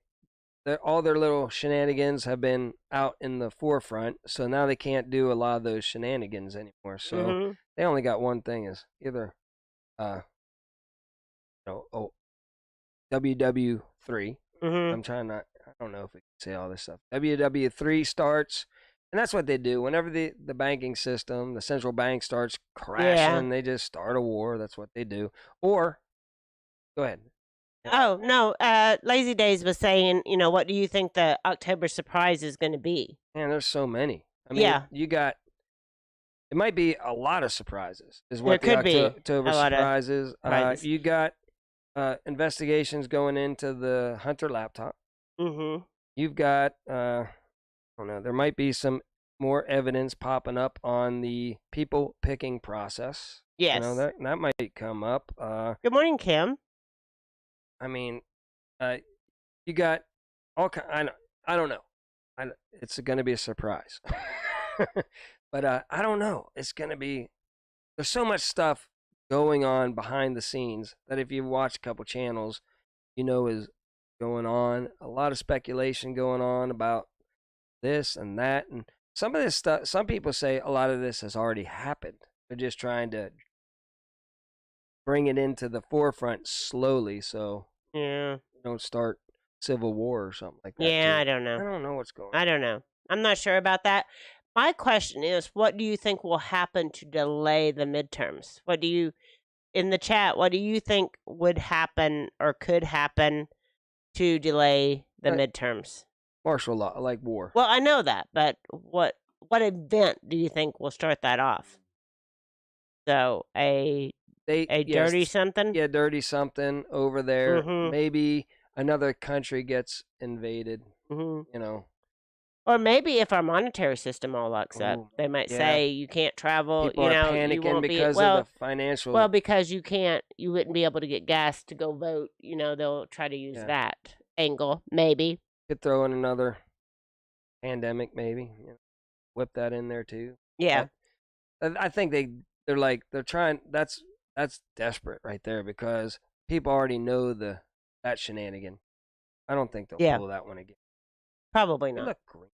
All their little shenanigans have been out in the forefront, so now they can't do a lot of those shenanigans anymore. So Mhm. they only got one thing: is either, WW3. Mhm. I'm trying not. I don't know if we can say all this stuff. WW3 starts, and that's what they do. Whenever the banking system, the central bank starts crashing, they just start a war. That's what they do. Or, go ahead. Oh, no, Lazy Days was saying, what do you think the October surprise is going to be? Man, there's so many. I mean, Yeah. you got. It might be a lot of surprises. Is There what could the be October a lot of surprises. surprises. You got investigations going into the Hunter laptop. Mhm. You've got. I don't know. There might be some more evidence popping up on the people picking process. Yes. That might come up. Good morning, Kim. I mean, you got all kind. I don't know. It's going to be a surprise, but I don't know. It's going to be. There's so much stuff going on behind the scenes that if you watch a couple channels, is going on. A lot of speculation going on about this and that, and some of this stuff. Some people say a lot of this has already happened. They're just trying to bring it into the forefront slowly, so Yeah. don't start civil war or something like that. Yeah, too. I don't know. I don't know what's going on. I don't know. I'm not sure about that. My question is, what do you think will happen to delay the midterms? In the chat, what do you think would happen or could happen to delay the midterms? Martial law, like war. Well, I know that, but what event do you think will start that off? So, a A dirty something? Yeah, dirty something over there. Mhm. Maybe another country gets invaded. Mhm. You know. Or maybe if our monetary system all locks up, Ooh, they might yeah. say you can't travel. People You are know, you panicking won't be because of the financial. well because you wouldn't be able to get gas to go vote. You know, they'll try to use Yeah. that angle. Maybe. Could throw in another pandemic, maybe. You know, whip that in there too. Yeah. I think they're trying. That's desperate right there because people already know that shenanigan. I don't think they'll Yeah. pull that one again. Probably They not. look green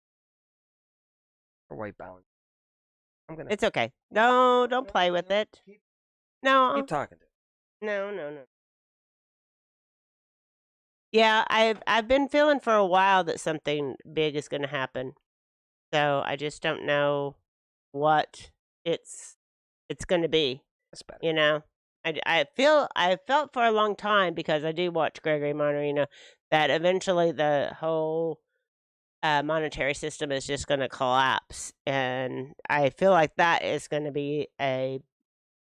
or white balance. I'm gonna It's okay. No, don't play with it. No. keep talking to. No. Yeah, I've been feeling for a while that something big is going to happen. So I just don't know what it's going to be. That's better. You know, I felt for a long time because I do watch Gregory Minor. You know, that eventually the whole monetary system is just going to collapse, and I feel like that is going to be a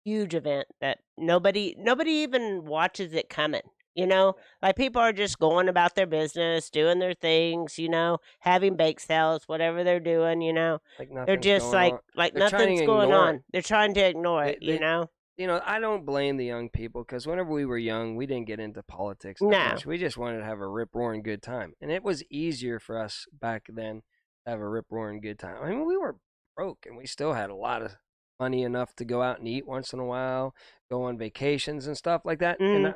huge event that nobody even watches it coming. You know, like people are just going about their business, doing their things, you know, having bake sales, whatever they're doing, you know. Like They're nothing's just going on. like They're trying nothing's to going ignore on. it. They're trying to ignore it, you They- know. You know, I don't blame the young people because whenever we were young, we didn't get into politics that No. much. We just wanted to have a rip roaring good time, and it was easier for us back then to have a rip roaring good time. I mean, we were broke, and we still had a lot of money enough to go out and eat once in a while, go on vacations and stuff like that. And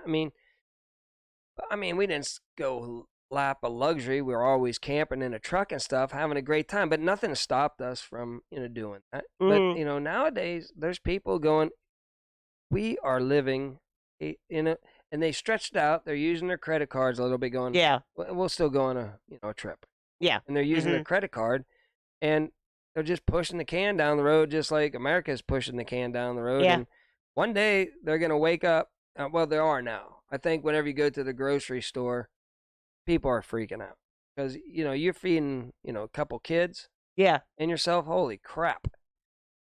I mean, we didn't go lap of luxury. We were always camping in a truck and stuff, having a great time, but nothing stopped us from doing that. But nowadays there's people going. We are living in a, and they stretched out. They're using their credit cards a little bit, going, Yeah. we'll still go on a trip. Yeah. And they're using their credit card, and they're just pushing the can down the road, just like America's pushing the can down the road. Yeah. And one day they're gonna wake up. Well, there are now. I think whenever you go to the grocery store, people are freaking out because you're feeding a couple kids Yeah. and yourself. Holy crap!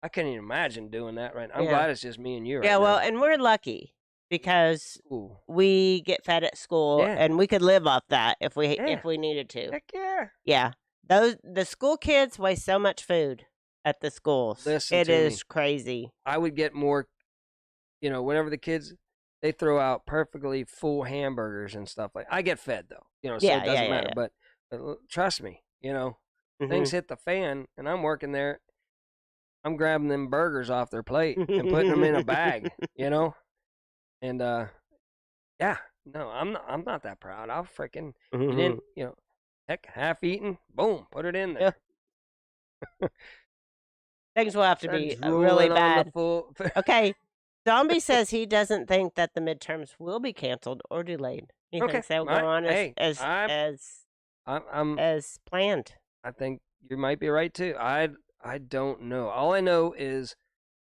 I couldn't even imagine doing that right now. I'm Yeah. glad it's just me and you right Yeah, well, now. and we're lucky because Ooh. we get fed at school Yeah. and we could live off that if we Yeah. needed to. Heck yeah. Yeah. The school kids waste so much food at the schools. Listen It to me. is crazy. I would get more, whenever the kids, they throw out perfectly full hamburgers and stuff like. I get fed though, so Yeah, it doesn't yeah, matter. yeah. But trust me, Mhm. things hit the fan, and I'm working there. I'm grabbing them burgers off their plate and putting them in a bag, and yeah, no, I'm not that proud. I'll freaking get in, heck, half eaten, boom, put it in there. Things will have to Start be drooling really on the bad. full- Okay. Zombie says he doesn't think that the midterms will be canceled or delayed. He Okay, thinks they'll go alright, on hey, as I'm planned. I think you might be right too. I don't know. All I know is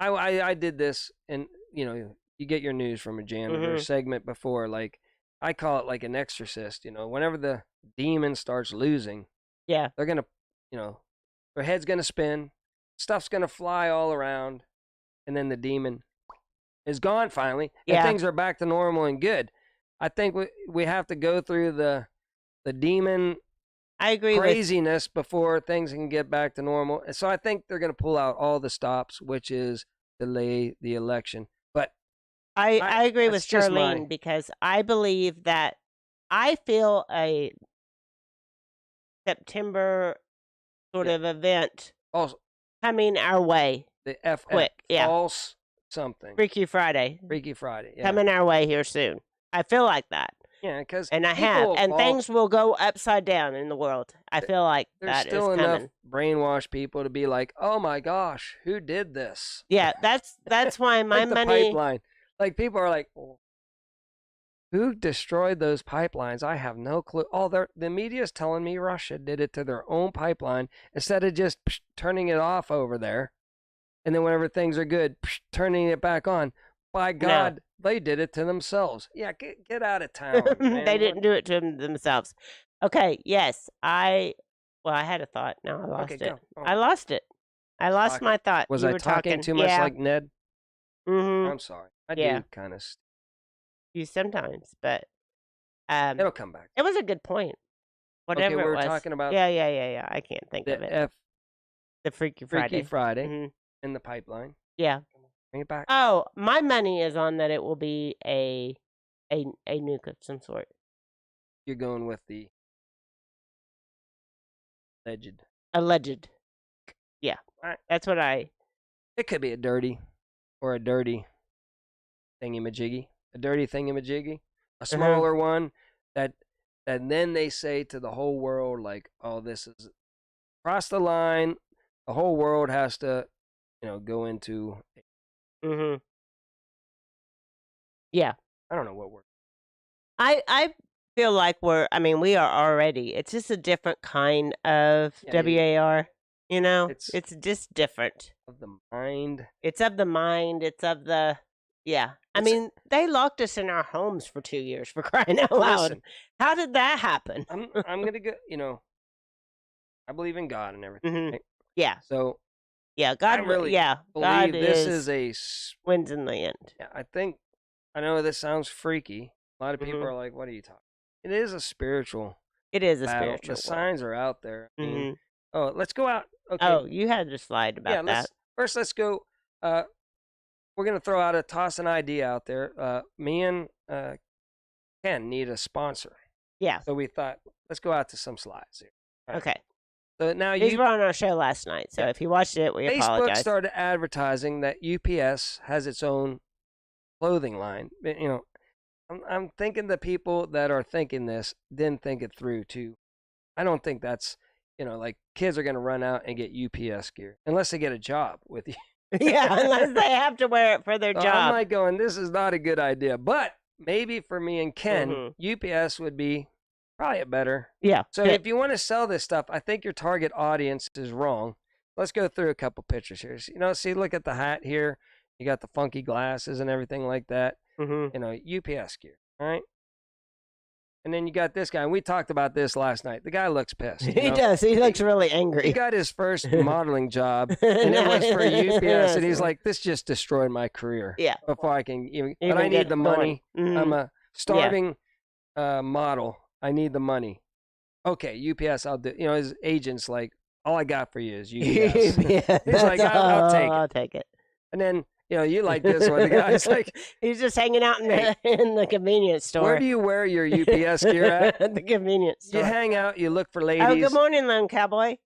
I did this, and you get your news from a janitor segment before. Like I call it like an exorcist. Whenever the demon starts losing, Yeah. they're gonna, their head's gonna spin, stuff's gonna fly all around, and then the demon is gone finally, and Yeah. things are back to normal and good. I think we have to go through the demon I agree with craziness before things can get back to normal. And so I think they're going to pull out all the stops, which is delay the election. But I agree with that's just Charlene because I believe that I feel a September sort of event also coming our way. the FF, Quick, yeah. false something, Freaky Friday Freaky Friday, yeah, coming our way here soon. I feel like that. yeah, because And I have. And things will go upside down in the world. I feel like there's that is still enough coming. brainwashed people to be like, oh my gosh, who did this? Yeah, that's why my Like the money. pipeline. Like people are like, well, who destroyed those pipelines? I have no clue. Oh, the media's telling me Russia did it to their own pipeline instead of just turning it off over there, and then whenever things are good, turning it back on. By God, they did it to themselves. Yeah, get out of town. Man. They didn't do it to themselves. Okay, yes. I had a thought. Now I lost Okay, it. go. Oh. I lost it. I lost Talking. my thought. Was You I were talking too much Yeah. like Ned? Mhm. I'm sorry. I Yeah. do kind of. You sometimes, but It'll come back. it was a good point. Whatever we it were was. talking about Yeah. I can't think of the it. The Freaky Friday. Freaky Friday Mhm. in the pipeline. Yeah. Bring it back. Oh, my money is on that it will be a nuke of some sort. You're going with the alleged. Alleged. Yeah. Alright. That's what I. It could be a dirty thingy-majiggy. A dirty thingy-majiggy. A smaller one that then they say to the whole world, like, oh, this is across the line. The whole world has to, go into. Mm-hmm. Yeah. I don't know what word. I feel like we are already. It's just a different kind of WAR. It's just different. Of the mind. It's of the mind. It's of the. Yeah. They locked us in our homes for 2 years, for crying out loud. Listen, how did that happen? I'm gonna go. I believe in God and everything. Mhm. Right? Yeah. So yeah, God. I really yeah, believe God this is a. wins in the end. Yeah, I know this sounds freaky. A lot of people Mhm. are like, "What are you talking?" It is a spiritual. It is a battle. spiritual. The signs are out there. I mean, Mhm. oh, let's go out. Okay. Oh, you had a slide about that. First, let's go. We're gonna throw out toss an idea out there. Me and Ken need a sponsor. Yeah. So we thought, let's go out to some slides here. Right. Okay. So now These were on our show last night. So if you watched it, we Facebook apologize. started advertising that UPS has its own clothing line. I'm thinking the people that are thinking this didn't think it through too. I don't think that's, like kids are going to run out and get UPS gear unless they get a job with you. Yeah, unless they have to wear it for their So job. I'm like going, this is not a good idea. But maybe for me and Ken, Mhm. UPS would be probably a better. Yeah. So if you want to sell this stuff, I think your target audience is wrong. Let's go through a couple pictures here. See, look at the hat here. You got the funky glasses and everything like that. Mhm. UPS gear. All right. And then you got this guy. And we talked about this last night. The guy looks pissed. He does. He looks really angry. He got his first modeling job, and it was for UPS. And he's like, this just destroyed my career. Yeah. Before I can even but Even I get need the going. money. Mhm. I'm a starving model. I need the money. Okay, UPS, I'll do. His agent's like, all I got for you is UPS. Yeah, He's like, I'll take it. I'll take it. And then, you like this one. The guy's like, he's just hanging out in the convenience store. where do you wear your UPS gear at? At the convenience store. You hang out, you look for Oh, ladies. good morning, Lone Cowboy.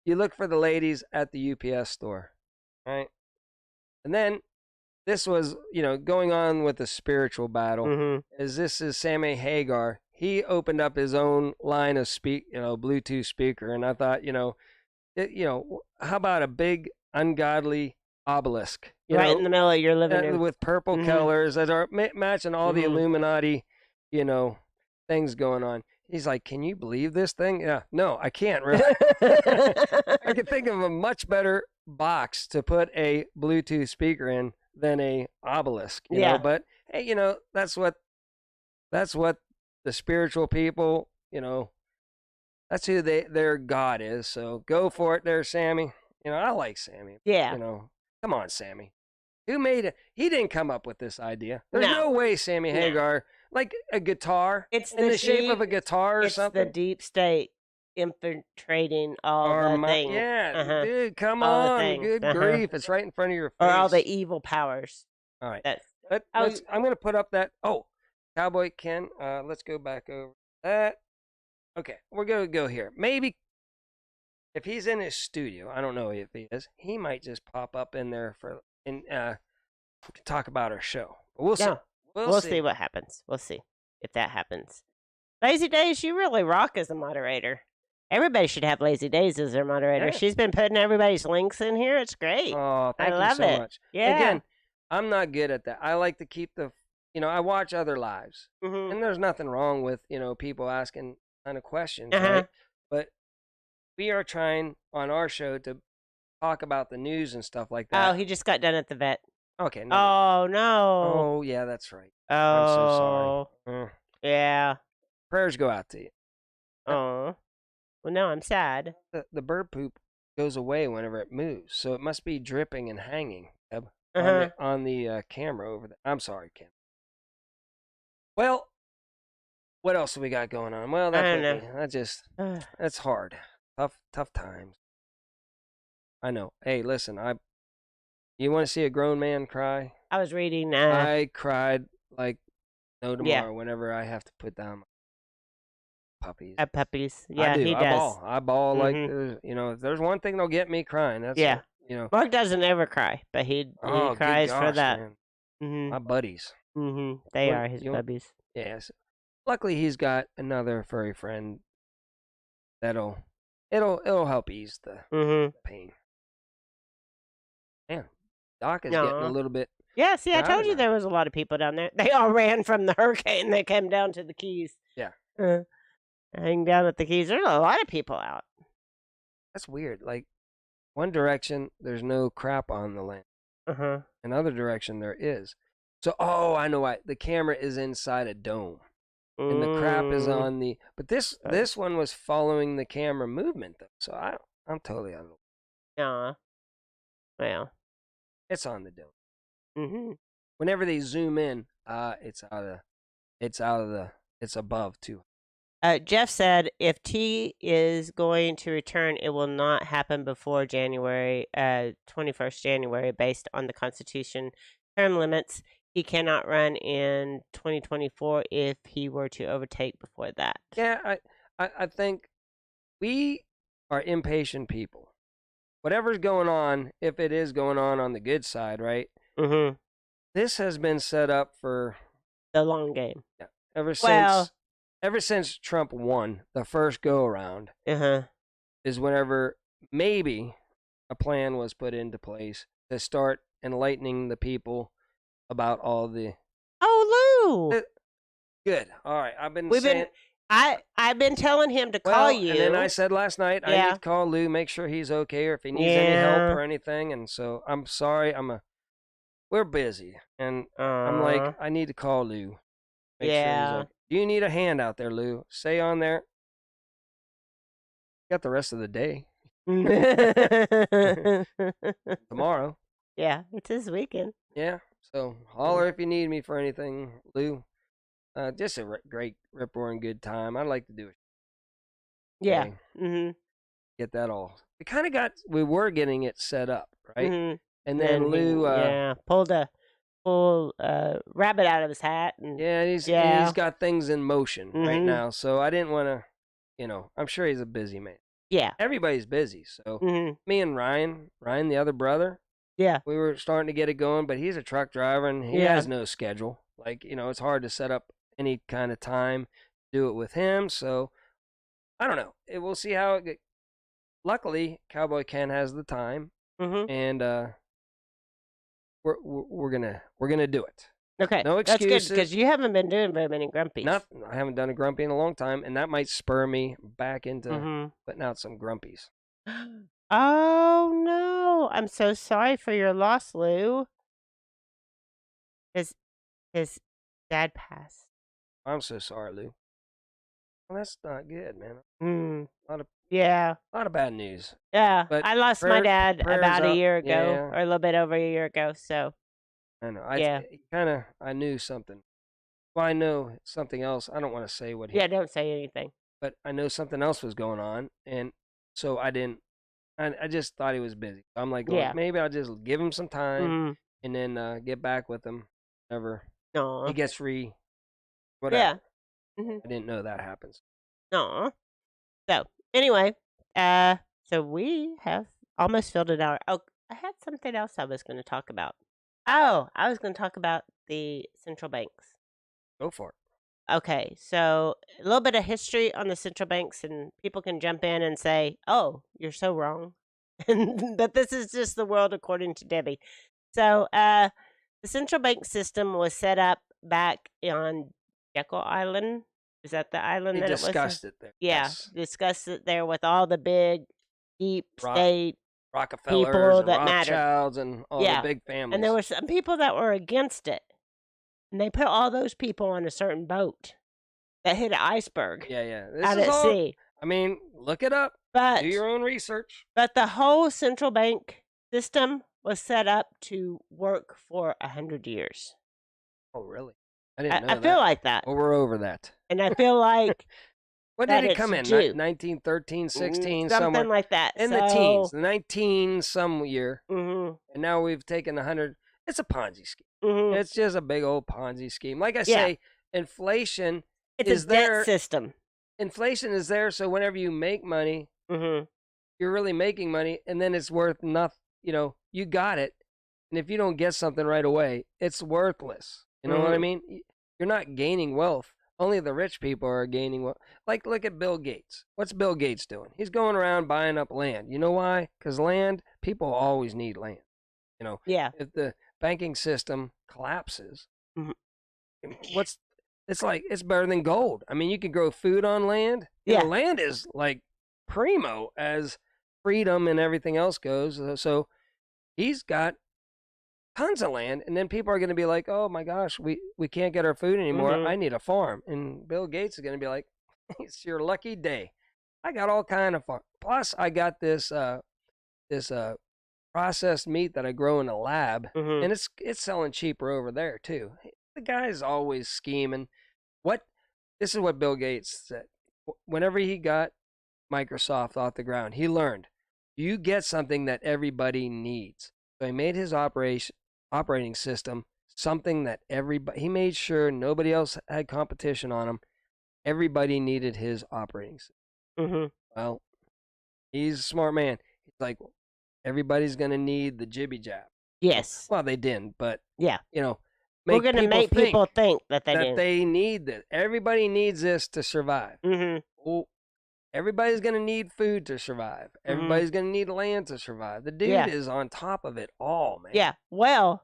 You look for the ladies at the UPS store, right? And then this was, going on with the spiritual battle. Mhm. This is Sammy Hagar. He opened up his own line of Bluetooth speaker, and I thought, how about a big ungodly obelisk, Right in the middle of your living room. with purple Mhm. colors that are matching all the Mhm. Illuminati, things going on. He's like, can you believe this thing? Yeah, no, I can't really. I can think of a much better box to put a Bluetooth speaker in than a obelisk. You know? But hey, that's what the spiritual people, that's who their God is. So go for it there, Sammy. I like Sammy. Yeah. Come on, Sammy. Who made it? He didn't come up with this idea. There's no way Sammy Hagar, like a guitar, It's in the shape of a guitar or it's something. the deep state infiltrating all the things. Yeah, dude, come All the on. things. Good grief. It's right in front of your face. Or all the evil powers. All right. That's I'm going to put up that. Oh, Cowboy Ken, let's go back over that. Okay, we're going to go here. Maybe if he's in his studio, I don't know if he is, he might just pop up in there talk about our show. But we'll see. We'll see what happens. We'll see if that happens. Lazy Days, you really rock as a moderator. Everybody should have Lazy Days as their moderator. Yeah. She's been putting everybody's links in here. It's great. Oh, thank I love you so it. much. Yeah. Again, I'm not good at that. I like to keep I watch other lives. Mhm. And there's nothing wrong with, people asking kind of questions, Uh-huh. right? But we are trying on our show to talk about the news and stuff like that. Oh, he just got done at the vet. Okay. No. Oh, no. Oh, yeah, that's right. Oh. I'm so sorry. Yeah. Prayers go out to you. Oh. Well, no, I'm sad. The bird poop goes away whenever it moves, so it must be dripping and hanging. Eb. on the camera over there. I'm sorry, Kim. Well, what else do we got going on? Well, I that don't know. that's hard. Tough times. I know. Hey, listen, you want to see a grown man cry? I was reading. I cried like no tomorrow Yeah. whenever I have to put down my puppies. At puppies. Yeah, I do. he I does. bawl. I bawl like Mhm. if there's one thing that'll get me crying, that's Yeah. Mark doesn't ever cry, but he good cries for gosh, that. man. Mhm. My buddies. Mhm. They What- are his you- puppies. Yes. Luckily, he's got another furry friend it'll help ease the Mhm. pain. Man, Doc is getting Aw. a little bit. Yeah, see, I Proud told of you her. there was a lot of people down there. They all ran from the hurricane that came down to the Keys. Yeah. Hang down at the Keys. There's a lot of people out. That's weird. Like, one direction, there's no crap on the land. Uh-huh. Another direction, there is. So, I know why. The camera is inside a dome, and the crap is Mm. on the. But this one was following the camera movement, though. So I'm totally out of. Aw. Well. It's on the dome. Mhm. Whenever they zoom in, it's above too. Jeff said if T is going to return, it will not happen before January 21st January, based on the Constitution term limits. He cannot run in 2024 if he were to overtake before that. Yeah, I think we are impatient people. Whatever's going on, if it is going on the good side, right? Mm-hmm. This has been set up for The long game. ever Well- since Trump won the first go around Uh-huh. is whenever maybe a plan was put into place to start enlightening the people about all the Oh, Lou. good. All right, I've been We've saying. I've been telling him to call you. And then I said last night I Yeah. need to call Lou, make sure he's okay or if he needs any help Yeah. or anything. And so I'm sorry, we're busy, and I'm like I need to call Lou. Make sure Yeah. he's okay. Do you need a hand out there, Lou? Say on there. Got the rest of the day tomorrow. Yeah, it's his weekend. Yeah. So holler if you need me for anything, Lou. Just a great rip roaring good time. I'd like to do it. Yeah. Okay. Mm-hmm. Get that all. We were getting it set up, right? Mm-hmm. And then Lou, pulled a rabbit out of his hat. And he's got things in motion right Mhm. now. So I didn't want to, I'm sure he's a busy man. yeah. Everybody's busy. So Mm-hmm. me and Ryan, the other brother, Yeah. we were starting to get it going, but he's a truck driver and he Yeah. has no schedule. Like, it's hard to set up any kind of time, do it with him. So I don't know. We'll see how it gets. Luckily, Cowboy Ken has the time, Mm-hmm. and we're gonna do it. Okay. No That's good excuses. because you haven't been doing very many grumpies. I haven't done a grumpy in a long time, and that might spur me back into Mm-hmm. putting out some grumpies. Oh no! I'm so sorry for your loss, Lou. His dad passed. I'm so sorry, Lou. Well, that's not good, man. Mm. Lot of- Yeah. A lot of bad news. Yeah. But I lost my prayer- dad prayers about a up. year ago, Yeah. or a little bit over a year ago. So I know. Yeah. I knew something. Well, I know something else. I don't want to say what he yeah, don't say anything. but I know something else was going on, and so I didn't. I just thought he was busy. I'm like, well, Yeah. maybe I'll just give him some time Mm. and then get back with him whenever No. he gets free. Yeah. Whatever. Mhm. I didn't know that happens. No. So anyway, so we have almost filled an hour. Oh, I had something else I was going to talk about. Oh, I was going to talk about the central banks. Go for it. Okay, so a little bit of history on the central banks, and people can jump in and say, "Oh, you're so wrong," but this is just the world according to Debbie. So, the central bank system was set up back on Jekyll Island. Is that the island We that it was? discussed it there. Yeah, Yes. discussed it there with all the big, deep Rock- state, Rockefellers and that mattered. Rothschilds and all Yeah. the big families. and there were some people that were against it, and they put all those people on a certain boat that hit an iceberg yeah. This out is at all, sea. I mean, look it up. But Do your own research. the whole central bank system was set up to work for 100 years. Oh, really? I didn't know I that. feel like that. Well, we're over that. And I feel like What that did it it's come in? due. 1913, 16, something somewhere like that. in the teens, 19 some year, Mm-hmm, and now we've taken 100. It's a Ponzi scheme. mm-hmm. It's just a big old Ponzi scheme. Like I Yeah. say, inflation It's is a debt there. system. Inflation is there, so whenever you make money, Mm-hmm. you're really making money, and then it's worth nothing. You got it, and if you don't get something right away, it's worthless. You know what I Mhm. mean? You're not gaining wealth. Only the rich people are gaining wealth. Like, look at Bill Gates. What's Bill Gates doing? He's going around buying up land. You know why? Because people always need land. Yeah. If the banking system collapses, Mhm. it's better than gold. I mean, you can grow food on land. Yeah. Land is like primo as freedom and everything else goes. So he's got tons of land, and then people are going to be like, oh my gosh, we can't get our food anymore. Mhm. I need a farm. And Bill Gates is going to be like, it's your lucky day. I got all kind of farm. Plus I got this processed meat that I grow in a lab, Mhm. and it's selling cheaper over there too. The guy's always scheming. This is what Bill Gates said. Whenever he got Microsoft off the ground, he learned you get something that everybody needs. So he made his operating system something that he made sure nobody else had competition on him. Everybody needed his operating system. Mhm. Well, he's a smart man. He's like, everybody's going to need the jibby jab. Yes. Well, they didn't, but Yeah. make We're going to people make think people think that they that didn't. they need this. Everybody needs this to survive. Mm-hmm. Well, everybody's going to need food to survive. Everybody's going to need land to survive. The dude Yeah. is on top of it all, man. Yeah. Well,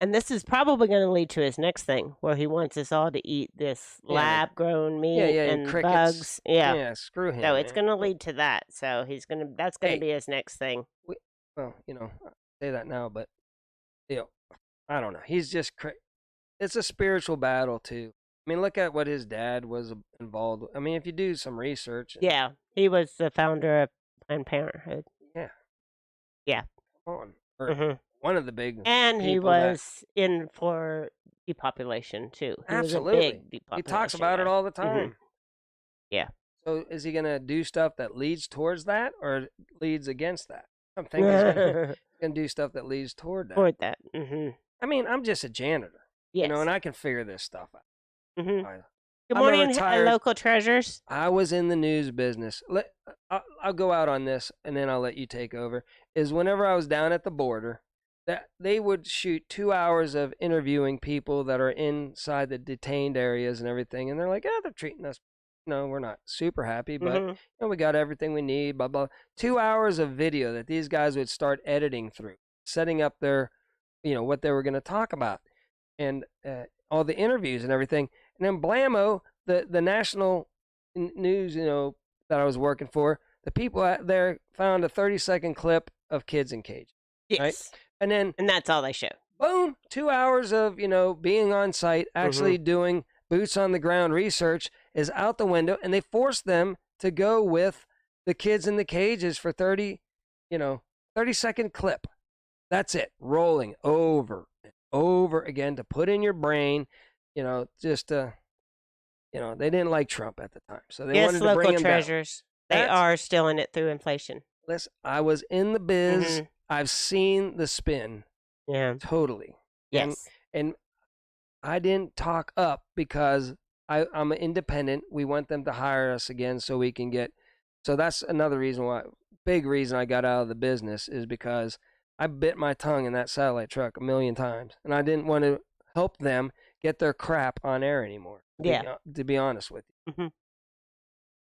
and this is probably going to lead to his next thing, where he wants us all to eat this Yeah, lab-grown meat yeah, and crickets. bugs. Yeah. Yeah, screw him. So it's man. going to lead to that. So that's going to Hey. be his next thing. Well, I say that now, but I don't know. He's just it's a spiritual battle too. I mean, look at what his dad was involved with. I mean, if you do some research. Yeah. He was the founder of Planned Parenthood. Yeah. Yeah. Come on. Or Mm-hmm. one of the big. And he people that- was in for depopulation too. He Absolutely. was a big He depopulation talks about it guy. all the time. Yeah. So is he gonna do stuff that leads towards that or leads against that? I'm thinking he's gonna do stuff that leads toward that. Toward that. Mm-hmm. I mean, I'm just a janitor, Yes. and I can figure this stuff out. Mm-hmm. I- Good I'm a morning, retired- local treasures. I was in the news business. I'll go out on this, and then I'll let you take over. Is whenever I was down at the border, that they would shoot 2 hours of interviewing people that are inside the detained areas and everything, and they're like, they're treating us. No, we're not super happy, but Mhm. we got everything we need. Blah blah. 2 hours of video that these guys would start editing through, setting up their, what they were going to talk about, and all the interviews and everything. And then blammo, the national news, that I was working for, the people out there found a 30-second clip of kids in cage. Yes. And then, And that's all they show. boom, 2 hours of, being on site, actually doing boots on the ground research is out the window. And they forced them to go with the kids in the cages for 30-second clip. That's it. Rolling over and over again to put in your brain, just they didn't like Trump at the time. So they Yes, wanted to bring local him down. treasures. They That's- are still in it through inflation. Listen, I was in the biz. Mhm. I've seen the spin Yeah. totally. Yes. And I didn't talk up because I'm independent. We want them to hire us again so we can get. So that's another big reason I got out of the business is because I bit my tongue in that satellite truck a million times. And I didn't want to help them get their crap on air anymore. Yeah. To be honest with you. Mhm.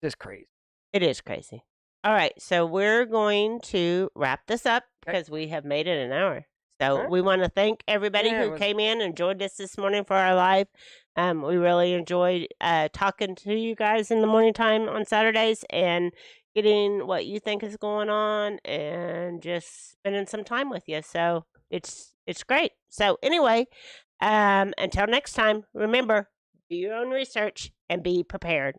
Just crazy. It is crazy. All right. So we're going to wrap this up Okay. because we have made it an hour. So Alright. we want to thank everybody Yeah, it who was- came in and joined us this morning for our live. We really enjoyed talking to you guys in the morning time on Saturdays and getting what you think is going on and just spending some time with you. So it's great. So anyway, until next time, remember, do your own research and be prepared.